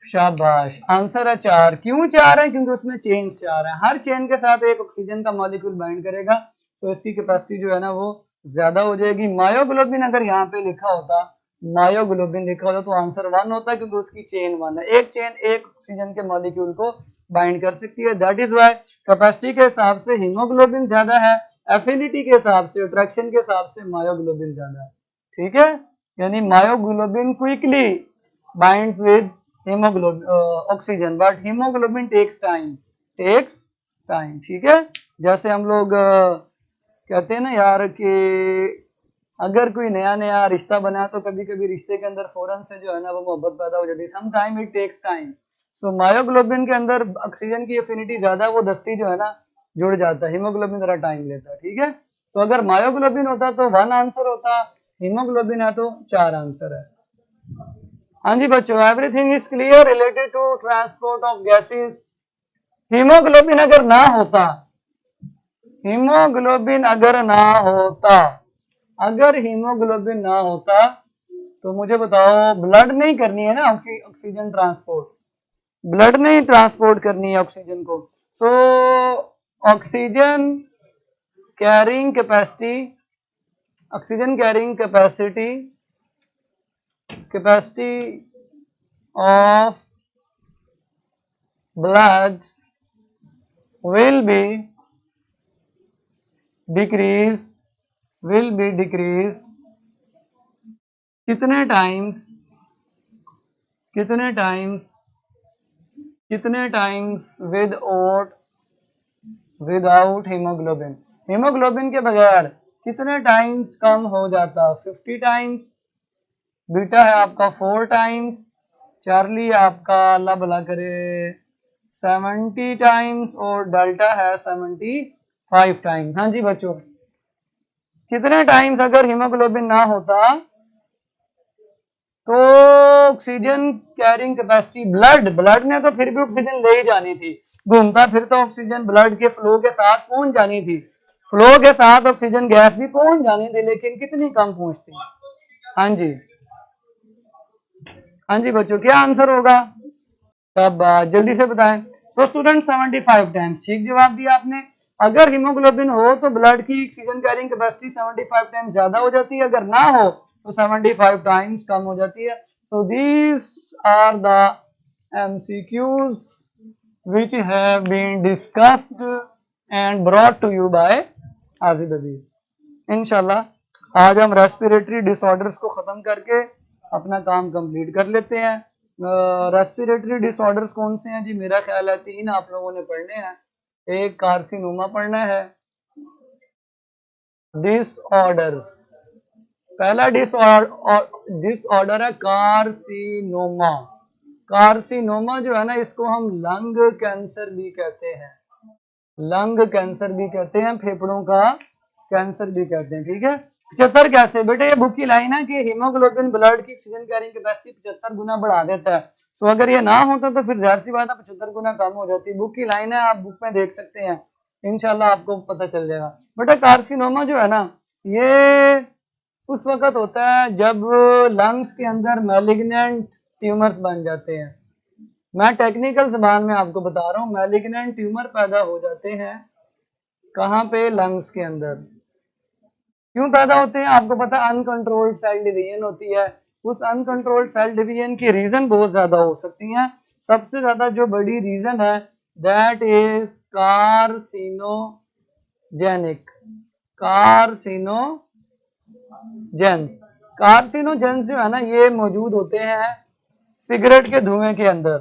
शाबाश, आंसर है 4। क्यों 4 है? क्योंकि उसमें चेन्स 4 है। हर चेन के साथ एक ऑक्सीजन का मॉलिक्यूल बाइंड करेगा तो इसकी कैपेसिटी जो है ना वो ज्यादा हो जाएगी। मायोग्लोबिन अगर यहाँ पे लिखा होता, मायोग्लोबिन लिखा होता तो आंसर 1 होता, क्योंकि उसकी चेन 1 है। एक चेन एक ऑक्सीजन के मॉलिक्यूल को बाइंड कर सकती है। दैट इज वाई कैपेसिटी के हिसाब से हीमोग्लोबिन ज्यादा है, एफिनिटी के हिसाब से, अट्रैक्शन के हिसाब से मायोग्लोबिन ज्यादा है। ठीक है, यानी myoglobin quickly binds with oxygen, but haemoglobin takes time. ठीक है, जैसे हम लोग कहते हैं ना यार कि अगर कोई नया नया रिश्ता बना तो कभी कभी रिश्ते के अंदर फौरन से जो है ना वो मोहब्बत पैदा हो जाती है। Some time it takes time. So myoglobin के अंदर ऑक्सीजन की एफिनिटी ज्यादा, वो दस्ती जो है ना जुड़ जाता है। हीमोग्लोबिन जरा टाइम लेता है। ठीक है, तो अगर मायोग्लोबिन होता तो 1 आंसर होता, हीमोग्लोबिन है तो 4 आंसर है। हाँ जी बच्चों, everything is clear related to transport of gases. Haemoglobin अगर ना होता, हीमोग्लोबिन अगर ना होता, अगर हीमोग्लोबिन ना होता तो मुझे बताओ, ब्लड नहीं करनी है ना ऑक्सीजन ट्रांसपोर्ट, ब्लड नहीं ट्रांसपोर्ट करनी है ऑक्सीजन को। So oxygen carrying capacity, oxygen carrying capacity of blood will be decreased कितने टाइम्स विदाउट हीमोग्लोबिन, हीमोग्लोबिन के बगैर कितने टाइम्स कम हो जाता? 50 टाइम्स, बीटा है आपका 4 टाइम्स, चार्ली आपका अल्लाह भला करे 70 टाइम्स और डेल्टा है 75 टाइम्स। हाँ जी बच्चों, कितने टाइम्स अगर हीमोग्लोबिन ना होता तो ऑक्सीजन कैरिंग कैपेसिटी, ब्लड ने तो फिर भी ऑक्सीजन ले ही जानी थी, घूमता फिर तो ऑक्सीजन ब्लड के फ्लो के साथ पहुंच जानी थी, फ्लो के साथ ऑक्सीजन गैस भी पहुंच जानी थी, लेकिन कितनी कम पहुंचती। हाँ जी, हाँ जी बच्चों, क्या आंसर होगा? तब जल्दी से बताएं। तो स्टूडेंट 75 टाइम्स ठीक जवाब दिया आपने। अगर हीमोग्लोबिन हो तो ब्लड की ऑक्सीजन कैरिंग कैपेसिटी 75 टाइम्स ज्यादा हो जाती है, अगर ना हो तो 75 टाइम्स कम हो जाती है। तो these are the MCQs which have been discussed and brought to you by Ajid अजीज। इंशाल्लाह आज हम रेस्पिरेटरी डिसऑर्डर्स को खत्म करके अपना काम कंप्लीट कर लेते हैं। रेस्पिरेटरी डिसऑर्डर्स कौन से हैं जी? मेरा ख्याल है 3 आप लोगों ने पढ़ने हैं। एक कार्सिनोमा पढ़ना है, डिसऑर्डर्स, पहला डिसऑर्डर है कार्सिनोमा। कार्सिनोमा जो है ना, इसको हम लंग कैंसर भी कहते हैं, लंग कैंसर भी कहते हैं, फेफड़ों का कैंसर भी कहते हैं। ठीक है, 75 कैसे बेटे? ये बुक की लाइन है कि हीमोग्लोबिन ब्लड की ऑक्सीजन कैरिंग कैपेसिटी 75 गुना बढ़ा देता है। सो अगर ये ना होता तो फिर जाहिर सी बात है 75 गुना कम हो जाती। बुक की लाइन है, आप बुक में देख सकते हैं, इंशाल्लाह आपको पता चल जाएगा। बेटा कार्सिनोमा जो है ना, ये उस वक्त होता है जब लंग्स के अंदर मैलिग्नेंट ट्यूमर्स बन जाते हैं। मैं टेक्निकल जबान में आपको बता रहा हूँ, मैलिग्नेंट ट्यूमर पैदा हो जाते हैं कहाँ पे? लंग्स के अंदर। क्यों पैदा होते हैं? आपको पता है, अनकंट्रोल्ड सेल डिवीजन होती है। उस अनकंट्रोल्ड सेल डिवीजन की रीजन बहुत ज्यादा हो सकती हैं। सबसे ज्यादा जो बड़ी रीजन है that is carcinogenic. Carcinogens, carcinogens जो है ना ये मौजूद होते हैं सिगरेट के धुएं के अंदर।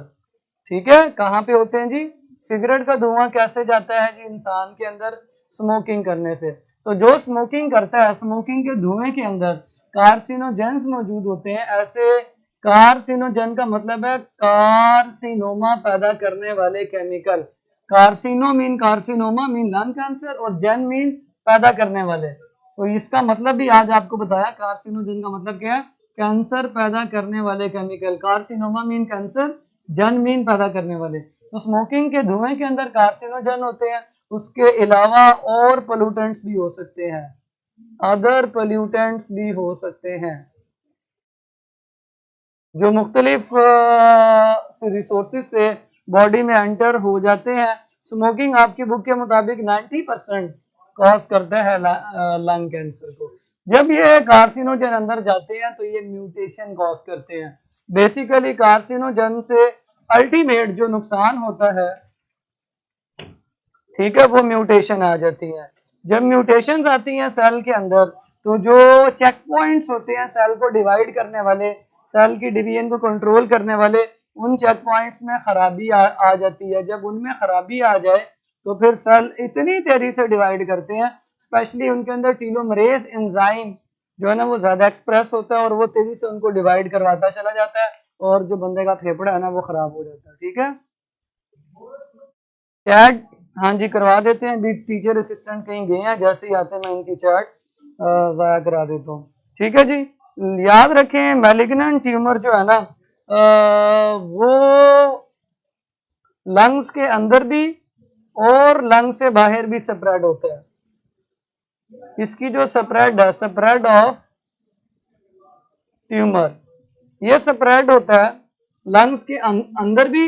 ठीक है, कहाँ पे होते हैं जी? सिगरेट का धुआं कैसे जाता है जी इंसान के अंदर? स्मोकिंग करने से। तो जो स्मोकिंग करता है, स्मोकिंग के धुएं के अंदर कार्सिनोजेंस मौजूद होते हैं। ऐसे कार्सिनोजेन का मतलब है कार्सिनोमा पैदा करने वाले chemical. Carcinoma mean lung cancer और जेन मीन पैदा करने वाले। तो इसका मतलब भी आज आपको बताया, कार्सिनोजेन का मतलब क्या है? कैंसर पैदा करने वाले केमिकल। कार्सिनोमा मीन कैंसर, जेन मीन पैदा करने वाले। तो स्मोकिंग के धुएं के अंदर कार्सिनोजेन होते हैं। उसके अलावा और पोल्यूटेंट्स भी हो सकते हैं, अदर पोल्यूटेंट्स भी हो सकते हैं जो मुख्तलिफ रिसोर्सेज से बॉडी में एंटर हो जाते हैं। स्मोकिंग आपकी बुक के मुताबिक 90% कॉज करता है लंग कैंसर को। जब ये कार्सिनोजन अंदर जाते हैं तो ये म्यूटेशन कॉज करते हैं। बेसिकली कार्सिनोजन से अल्टीमेट जो नुकसान होता है, ठीक है, वो म्यूटेशन आ जाती है। जब म्यूटेशन आती हैं सेल के अंदर तो जो चेक पॉइंट्स होते हैं सेल को डिवाइड करने वाले, सेल की डिवीजन को कंट्रोल करने वाले, उन चेक पॉइंट्स में खराबी आ जाती है। जब उनमें खराबी आ जाए तो फिर सेल इतनी तेजी से डिवाइड करते हैं, स्पेशली उनके अंदर टीलोमरेज एंजाइम जो है ना वो ज्यादा एक्सप्रेस होता है और वो तेजी से उनको डिवाइड करवाता चला जाता है और जो बंदे का फेफड़ा है ना वो खराब हो जाता है। ठीक है, चैट हाँ जी करवा देते हैं। अभी टीचर असिस्टेंट कहीं गए हैं, जैसे ही आते हैं मैं इनकी चैट वाया करा देता हूँ। ठीक है जी, याद रखें मैलिग्नेंट ट्यूमर जो है ना वो लंग्स के अंदर भी और लंग से बाहर भी स्प्रेड होता है। इसकी जो स्प्रेड है, स्प्रेड ऑफ ट्यूमर, ये स्प्रेड होता है लंग्स के अंदर भी,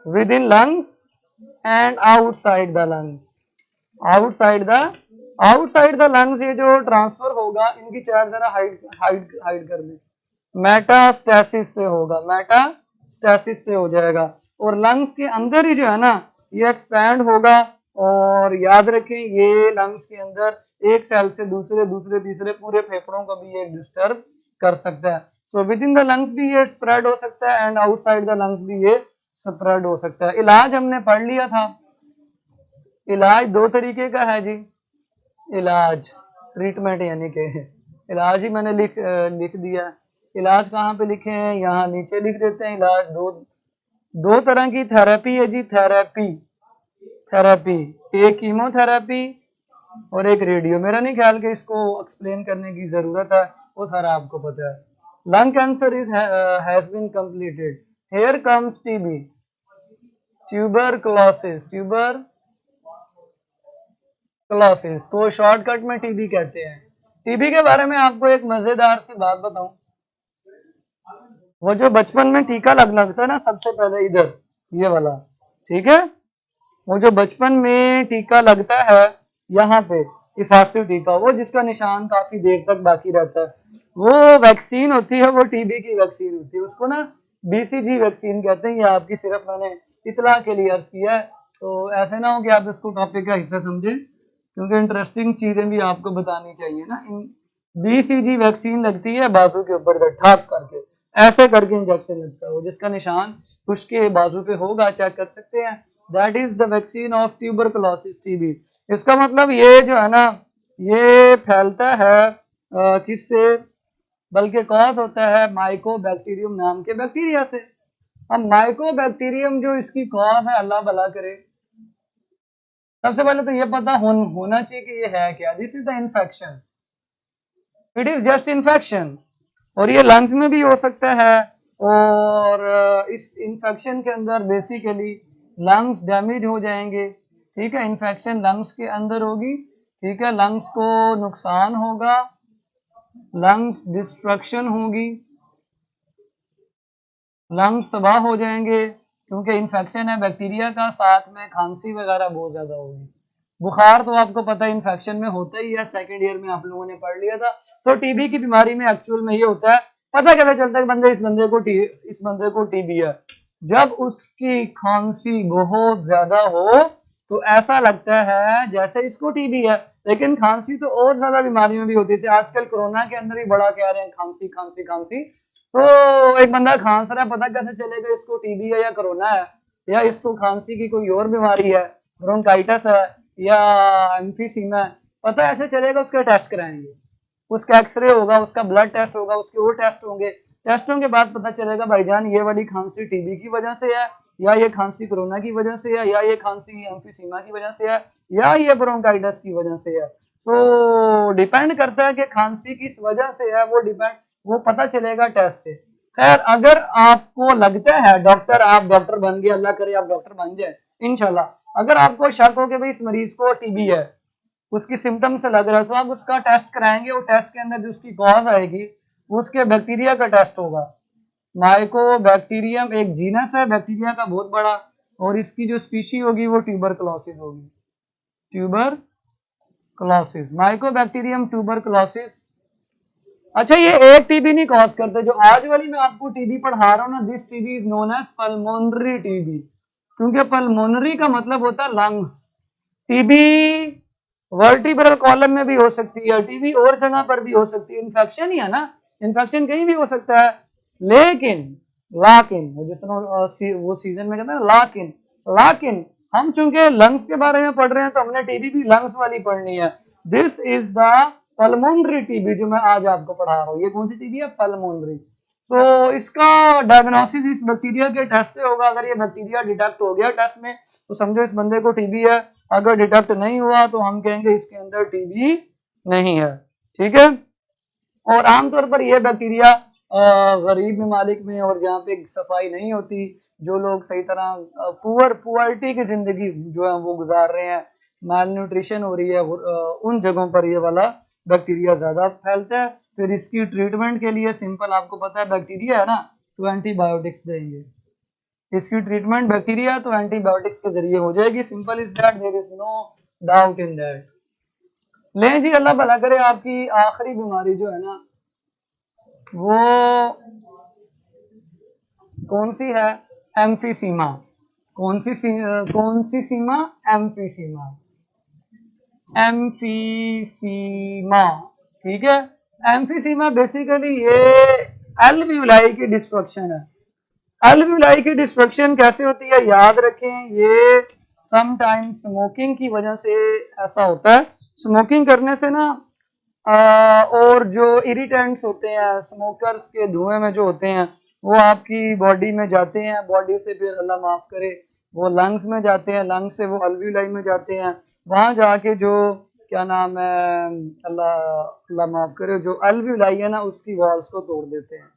with in lungs and outside the lungs. Outside the lungs ये जो ट्रांसफर होगा, इनकी चैट जरा हाइड कर दे। मेटास्टेसिस से होगा, मेटास्टेसिस से हो जाएगा। और लंग्स के अंदर ही जो है ना ये एक्सपैंड होगा। और याद रखें ये लंग्स के अंदर एक सेल से दूसरे दूसरे तीसरे पूरे फेफड़ों को भी ये डिस्टर्ब कर सकता है। So with in the lungs भी ये स्प्रेड हो सकता है एंड आउटसाइड द लंग्स भी ये स्प्रेड हो सकता है। इलाज हमने पढ़ लिया था। इलाज दो तरीके का है जी। इलाज, ट्रीटमेंट यानी कि इलाज ही मैंने लिख दिया। इलाज कहाँ पे लिखे हैं? यहाँ नीचे लिख देते हैं। इलाज दो तरह की थेरेपी है जी। थेरेपी एक कीमोथेरेपी और एक रेडियो। मेरा नहीं ख्याल कि इसको एक्सप्लेन करने की जरूरत है, वो सारा आपको पता है। Lung cancer is has been completed. Here comes TB, tuberculosis को शॉर्टकट में टीबी कहते हैं। टीबी के बारे में आपको एक मजेदार सी बात बताऊं। वो जो बचपन में टीका लगता है ना सबसे पहले इधर, ये वाला, ठीक है, वो जो बचपन में टीका लगता है यहाँ पे हिफाजती टीका, वो जिसका निशान काफी देर तक बाकी रहता है, वो वैक्सीन होती है, वो टीबी की वैक्सीन होती है। उसको ना बीसीजी वैक्सीन कहते हैं। ये आपकी सिर्फ मैंने इतला के लिए अर्ज किया है, तो ऐसे ना हो कि आप इसको टॉपिक का हिस्सा समझें, क्योंकि इंटरेस्टिंग चीजें भी आपको बतानी चाहिए ना। बीसीजी वैक्सीन लगती है बाजू के ऊपर ठाक करके, ऐसे करके इंजेक्शन लगता है। वो जिसका निशान उसके बाजू पे होगा, चेक कर सकते हैं। That is the vaccine of tuberculosis, TB. इसका मतलब ये जो है ना ये फैलता है किससे? बल्कि कॉज होता है माइकोबैक्टीरियम नाम के बैक्टीरिया से। अब माइकोबैक्टीरियम जो इसकी कॉज है, अल्लाह भला करे, सबसे पहले तो ये पता होना चाहिए कि ये है क्या। This is the infection, it is just infection. और ये लंग्स में भी हो सकता है। और इस इन्फेक्शन के अंदर बेसिकली लंग्स डैमेज हो जाएंगे। ठीक है, इन्फेक्शन लंग्स के अंदर होगी। ठीक है, लंग्स को नुकसान होगा, लंग्स डिस्ट्रक्शन होगी, लंग्स तबाह हो जाएंगे क्योंकि इन्फेक्शन है बैक्टीरिया का। साथ में खांसी वगैरह बहुत ज्यादा होगी। बुखार तो आपको पता है इन्फेक्शन में होता ही है, सेकेंड ईयर में आप लोगों ने पढ़ लिया था। तो टीबी की बीमारी में एक्चुअल में ये होता है, पता कैसे चलता है कि इस बंदे को टीबी है? जब उसकी खांसी बहुत ज्यादा हो तो ऐसा लगता है जैसे इसको टीबी है, लेकिन खांसी तो और ज्यादा बीमारी में भी होती है। जैसे आजकल कोरोना के अंदर भी बड़ा कह रहे हैं खांसी खांसी खांसी। तो एक बंदा खांस रहा है, पता कैसे चलेगा इसको टीबी है या कोरोना है, या इसको खांसी की कोई और बीमारी है, ब्रोंकाइटिस है या एम्फीसीमा है? पता ऐसे चलेगा, उसके टेस्ट कराएंगे, उसका एक्सरे होगा, उसका ब्लड टेस्ट होगा, उसके और टेस्ट होंगे। टेस्टों के बाद पता चलेगा भाईजान ये वाली खांसी टीबी की वजह से है, या ये खांसी कोरोना की वजह से है, या ये खांसी एम्फीसीमा की वजह से है, या ये ब्रोंकाइटिस की वजह से है। तो डिपेंड करता है कि खांसी किस वजह से है, वो पता चलेगा टेस्ट से। खैर, अगर आपको लगता है डॉक्टर, आप डॉक्टर बन गए, अल्लाह करे आप डॉक्टर बन जाए इंशाल्लाह। अगर आपको शक हो कि भाई इस मरीज को टीबी है, उसकी सिम्टम से लग रहा है, तो आप उसका टेस्ट कराएंगे। और टेस्ट के अंदर जो उसकी कॉज आएगी उसके बैक्टीरिया का टेस्ट होगा। माइकोबैक्टीरियम एक जीनस है बैक्टीरिया का बहुत बड़ा, और इसकी जो स्पीशी होगी वो ट्यूबरकुलोसिस होगी। Tuberculosis, Mycobacterium tuberculosis. अच्छा, ये एक टीबी नहीं कॉज करते, जो आज वाली मैं आपको टीबी पढ़ा रहा हूँ ना, this TB is known as pulmonary TB, क्योंकि पल्मोनरी का मतलब होता है लंग्स। टीबी वर्टिब्रल कॉलम में भी हो सकती है, टीबी और जगह पर भी हो सकती है, इन्फेक्शन ही है ना, इन्फेक्शन कहीं भी हो सकता है। लेकिन लाकिन वो जितना वो सीजन में कहते हैं लाकिन, लाकिन हम चूंकि लंग्स के बारे में पढ़ रहे हैं तो हमने टीबी भी लंग्स वाली पढ़नी है। This is the pulmonary TB जो मैं आज आपको पढ़ा रहा हूँ। ये कौन सी टीबी है? पल्मोनरी। तो इसका डायग्नोसिस इस बैक्टीरिया के टेस्ट से होगा। अगर ये बैक्टीरिया डिटेक्ट हो गया टेस्ट में तो समझो इस बंदे को टीबी है। अगर डिटेक्ट नहीं हुआ तो हम कहेंगे इसके अंदर टीबी नहीं है। ठीक है। और आमतौर पर यह बैक्टीरिया गरीब ममालिक में और जहाँ पे सफाई नहीं होती, जो लोग सही तरह पुअर्टी की जिंदगी जो है वो गुजार रहे हैं, माल न्यूट्रिशन हो रही है, उन जगहों पर ये वाला बैक्टीरिया ज्यादा फैलता है। फिर इसकी ट्रीटमेंट के लिए सिंपल, आपको पता है बैक्टीरिया है ना, तो एंटीबायोटिक्स देंगे। इसकी ट्रीटमेंट बैक्टीरिया तो एंटीबायोटिक्स के जरिए हो जाएगी। Simple is that, there is no doubt in that. लें जी, अल्लाह भला करे। आपकी आखिरी बीमारी जो है ना वो कौन सी है? एम्फीसीमा। कौन सी सीमा? एम्फीसीमा। एम्फीसीमा, ठीक है। एम्फीसीमा बेसिकली ये एल्वियोलाई की डिस्ट्रक्शन है। एल्वियोलाई की डिस्ट्रक्शन कैसे होती है याद रखें, ये समटाइम स्मोकिंग की वजह से ऐसा होता है। स्मोकिंग करने से ना और जो इरिटेंट्स होते हैं स्मोकर्स के धुएं में जो होते हैं वो आपकी बॉडी में जाते हैं, बॉडी से फिर अल्लाह माफ करे वो लंग्स में जाते हैं, लंग्स से वो अल्वियोलाई में जाते हैं। वहां जाके जो क्या नाम है, अल्लाह अल्लाह माफ करे, जो अल्वियोलाई है ना उसकी वॉल्स को तोड़ देते हैं।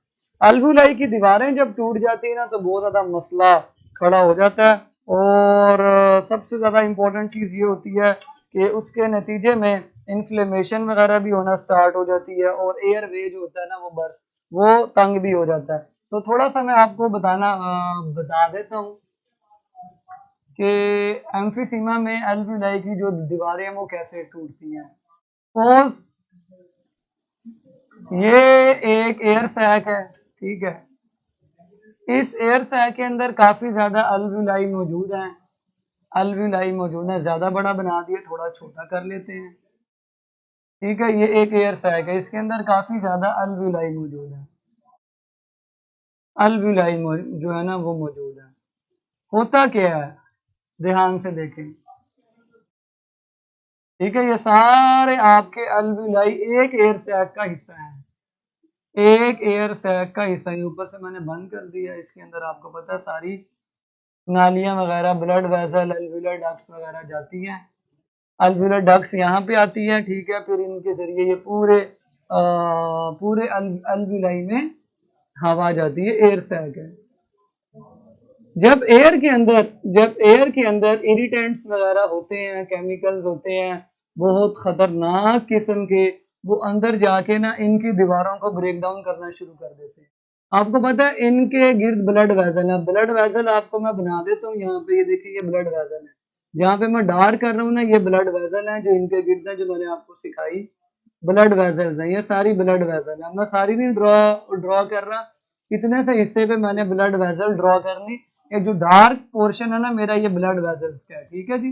अल्वियोलाई की दीवारें जब टूट जाती है ना तो बहुत ज्यादा मसला खड़ा हो जाता है। और सबसे ज्यादा इंपॉर्टेंट चीज ये होती है कि उसके नतीजे में इन्फ्लेमेशन वगैरह भी होना स्टार्ट हो जाती है, और एयर वे जो होता है ना वो तंग भी हो जाता है। तो थोड़ा सा मैं आपको बता देता हूँ कि एम्फीसीमा में एल्वियोलाई की जो दीवारें हैं वो कैसे टूटती हैं। सपोज ये एक एयर सैक है, ठीक है। इस एयर सैक के अंदर काफी ज्यादा अल्वियोलाई मौजूद हैं। अल्वियोलाई मौजूद है, ज्यादा बड़ा बना दिए, थोड़ा छोटा कर लेते हैं। ठीक है, ये एक एयर सैक है, इसके अंदर काफी ज्यादा अल्वियोलाई मौजूद है। अल्वियोलाई जो है ना वो मौजूद है। होता क्या है, ध्यान से देखें। ठीक है, ये सारे आपके अल्वियोलाई एक एयर सैक का हिस्सा है। एक एयर सैक का हिस्सा है। ऊपर से मैंने बंद कर दिया। इसके अंदर आपको पता है सारी नालियां वगैरह, ब्लड वेसल, अल्वियोलर डक्ट्स वगैरह जाती हैं। अल्वियोलर डक्ट्स यहाँ पे आती है, ठीक है। फिर इनके जरिए ये पूरे अल्वियोलाई में हवा जाती है, एयर सैक है। जब एयर के अंदर इरिटेंट्स वगैरह होते हैं, केमिकल्स होते हैं बहुत खतरनाक किस्म के, वो अंदर जाके ना इनकी दीवारों को ब्रेक डाउन करना शुरू कर देते हैं। आपको पता है इनके गिर्द ब्लड वेसल है। ब्लड वेसल आपको मैं बना देता हूँ यहाँ पे, ये देखिए ये ब्लड वेसल है। जहाँ पे मैं डार्क कर रहा हूँ ना ये ब्लड वेसल है जो इनके गिर्द है, जो मैंने आपको सिखाई ब्लड वेसल्स हैं। ये सारी ब्लड वेसल है। मैं सारी नहीं ड्रॉ कर रहा, इतने से हिस्से पे मैंने ब्लड वेसल ड्रॉ करनी, ये जो डार्क पोर्शन है ना मेरा, ये ब्लड वेजल्स का है, ठीक है जी।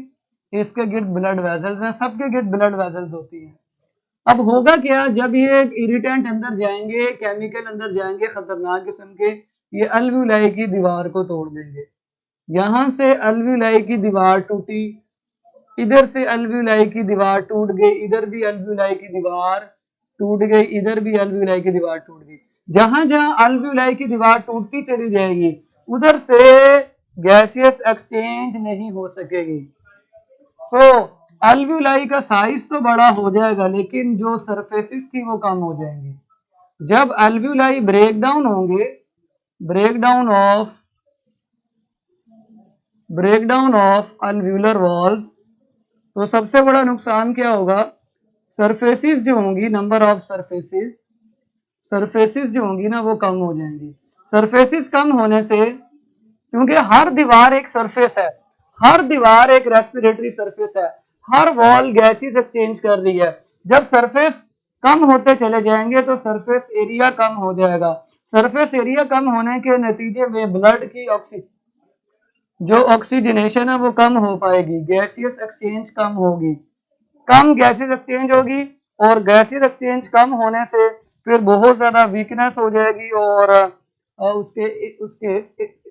इसके गिर्द ब्लड वेजल्स हैं, सबके गिर्द ब्लड वेजल्स होती हैं। अब होगा क्या, जब ये इरिटेंट अंदर जाएंगे, केमिकल अंदर जाएंगे खतरनाक किस्म के, ये अल्वियोलाई की दीवार को तोड़ देंगे। यहां से अल्वियोलाई की दीवार टूटी, इधर से अल्वियोलाई की दीवार टूट गई, इधर भी अल्वियोलाई की दीवार टूट गई, इधर भी अल्वियोलाई की दीवार टूट गई। जहां जहां अल्वियोलाई की दीवार टूटती चली जाएगी, उधर से गैसियस एक्सचेंज नहीं हो सकेगी। तो अल्वियोलाई का साइज तो बड़ा हो जाएगा, लेकिन जो सरफेसेस थी वो कम हो जाएंगी। जब अल्वियोलाई ब्रेकडाउन होंगे, ब्रेकडाउन ऑफ अल्वियोलर वॉल्स, तो सबसे बड़ा नुकसान क्या होगा, सरफेसेस जो होंगी, नंबर ऑफ सरफेसेस जो होंगी ना वो कम हो जाएंगी। सरफेसेस कम होने से, क्योंकि हर दीवार एक सरफेस है, हर दीवार एक रेस्पिरेटरी सरफेस है, हर वॉल गैसेस एक्सचेंज कर रही है। जब सरफेस कम होते चले जाएंगे तो सरफेस एरिया कम हो जाएगा। सरफेस एरिया कम होने के नतीजे में ब्लड की जो ऑक्सीजनेशन है वो कम हो पाएगी, गैसियस एक्सचेंज कम होगी, कम गैसेस एक्सचेंज होगी, और गैसेस एक्सचेंज कम होने से फिर बहुत ज्यादा वीकनेस हो जाएगी, और उसके उसके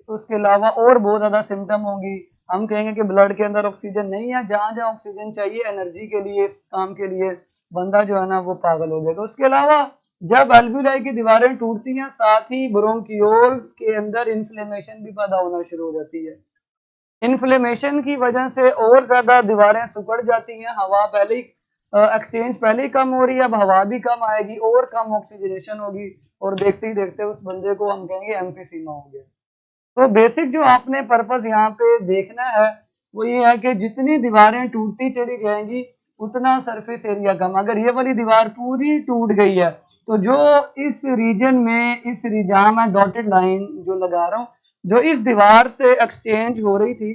उसके अलावा और बहुत ज्यादा सिम्टम होंगी। हम कहेंगे कि ब्लड के अंदर ऑक्सीजन नहीं है, जहां जहां ऑक्सीजन चाहिए एनर्जी के लिए, काम के लिए, बंदा जो है ना वो पागल हो जाएगा। उसके अलावा जब अल्वियोलाई की दीवारें टूटती हैं, साथ ही ब्रोंकियोल्स के अंदर इन्फ्लेमेशन भी पैदा होना शुरू हो जाती है। इन्फ्लेमेशन की वजह से और ज्यादा दीवारें सिकुड़ जाती हैं, हवा पहले ही एक्सचेंज पहले ही कम हो रही है, अब हवा भी कम आएगी और कम ऑक्सीजनेशन होगी, और देखते ही देखते उस बंदे को हम कहेंगे एम्फीसीमा हो गया। तो बेसिक जो आपने पर्पस यहाँ पे देखना है वो ये है कि जितनी दीवारें टूटती चली जाएंगी उतना सरफेस एरिया कम। अगर ये वाली दीवार पूरी टूट गई है तो जो इस रीजन में, इस जहां मैं डॉटेड लाइन जो लगा रहा हूँ, जो इस दीवार से एक्सचेंज हो रही थी,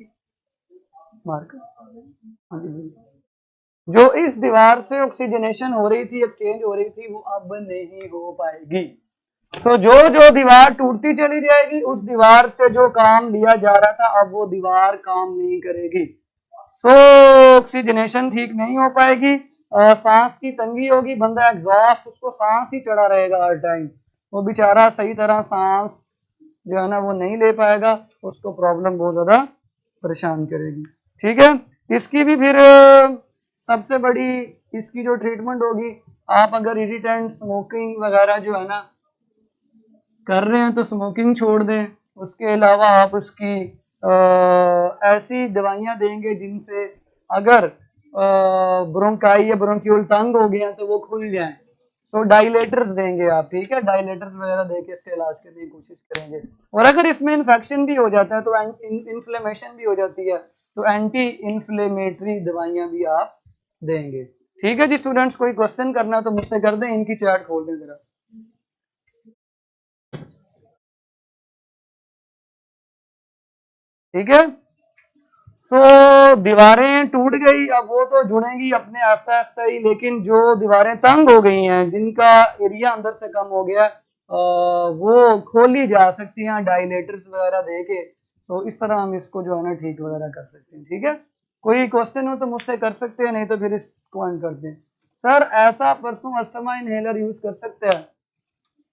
जो इस दीवार से ऑक्सीजनेशन हो रही थी, एक्सचेंज हो रही थी, वो अब नहीं हो पाएगी। तो जो जो दीवार टूटती चली जाएगी, उस दीवार से जो काम लिया जा रहा था अब वो दीवार काम नहीं करेगी। सो ऑक्सीजनेशन ठीक नहीं हो पाएगी, सांस की तंगी होगी, बंदा एग्जॉस्ट, उसको सांस ही चढ़ा रहेगा हर टाइम, वो बेचारा सही तरह सांस जो है ना वो नहीं ले पाएगा, उसको प्रॉब्लम बहुत ज्यादा परेशान करेगी। ठीक है, इसकी भी फिर सबसे बड़ी इसकी जो ट्रीटमेंट होगी, आप अगर इरिटेंट स्मोकिंग वगैरह जो है ना कर रहे हैं तो स्मोकिंग छोड़ दें। उसके अलावा आप उसकी ऐसी दवाइयां देंगे जिनसे अगर ब्रोंकाई या ब्रोंक्यूल तंग हो गए हैं तो वो खुल जाएं। सो डायलेटर्स देंगे आप, ठीक है, डायलेटर्स वगैरह देके इसके इलाज करने की कोशिश करेंगे। और अगर इसमें इन्फेक्शन भी हो जाता है तो इन्फ्लेमेशन भी हो जाती है तो एंटी इन्फ्लेमेटरी दवाइयां भी आप देंगे। ठीक है जी स्टूडेंट्स, कोई क्वेश्चन करना तो मुझसे कर दें, इनकी चैट खोल दें जरा। ठीक है, सो दीवारें टूट गई, अब वो तो जुड़ेंगी अपने आस्ता आस्ता ही, लेकिन जो दीवारें तंग हो गई हैं, जिनका एरिया अंदर से कम हो गया, वो खोली जा सकती हैं डायलेटर्स वगैरह देके। तो इस तरह हम इसको जो है ना ठीक वगैरह कर सकते हैं। ठीक है, कोई क्वेश्चन हो तो मुझसे कर सकते हैं, नहीं तो फिर इसको एंड करते हैं। सर ऐसा परसों अस्थमा इनहेलर यूज कर सकते हैं,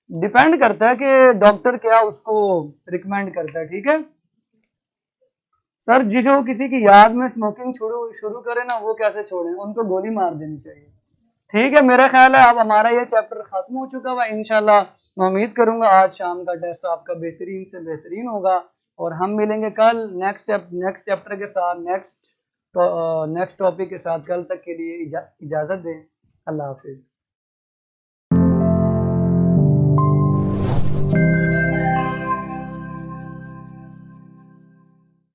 डिपेंड करता है कि डॉक्टर क्या उसको रिकमेंड करता है। ठीक है सर, जो किसी की याद में स्मोकिंग शुरू करे ना, वो कैसे छोड़े, उनको गोली मार देनी चाहिए। ठीक है, मेरा ख्याल है अब हमारा ये चैप्टर खत्म हो चुका हुआ। इंशाल्लाह मैं उम्मीद करूंगा आज शाम का टेस्ट आपका बेहतरीन से बेहतरीन होगा, और हम मिलेंगे कल नेक्स्ट चैप्टर के साथ, नेक्स्ट टॉपिक के साथ। कल तक के लिए इजाजत दें, अल्लाह हाफिज।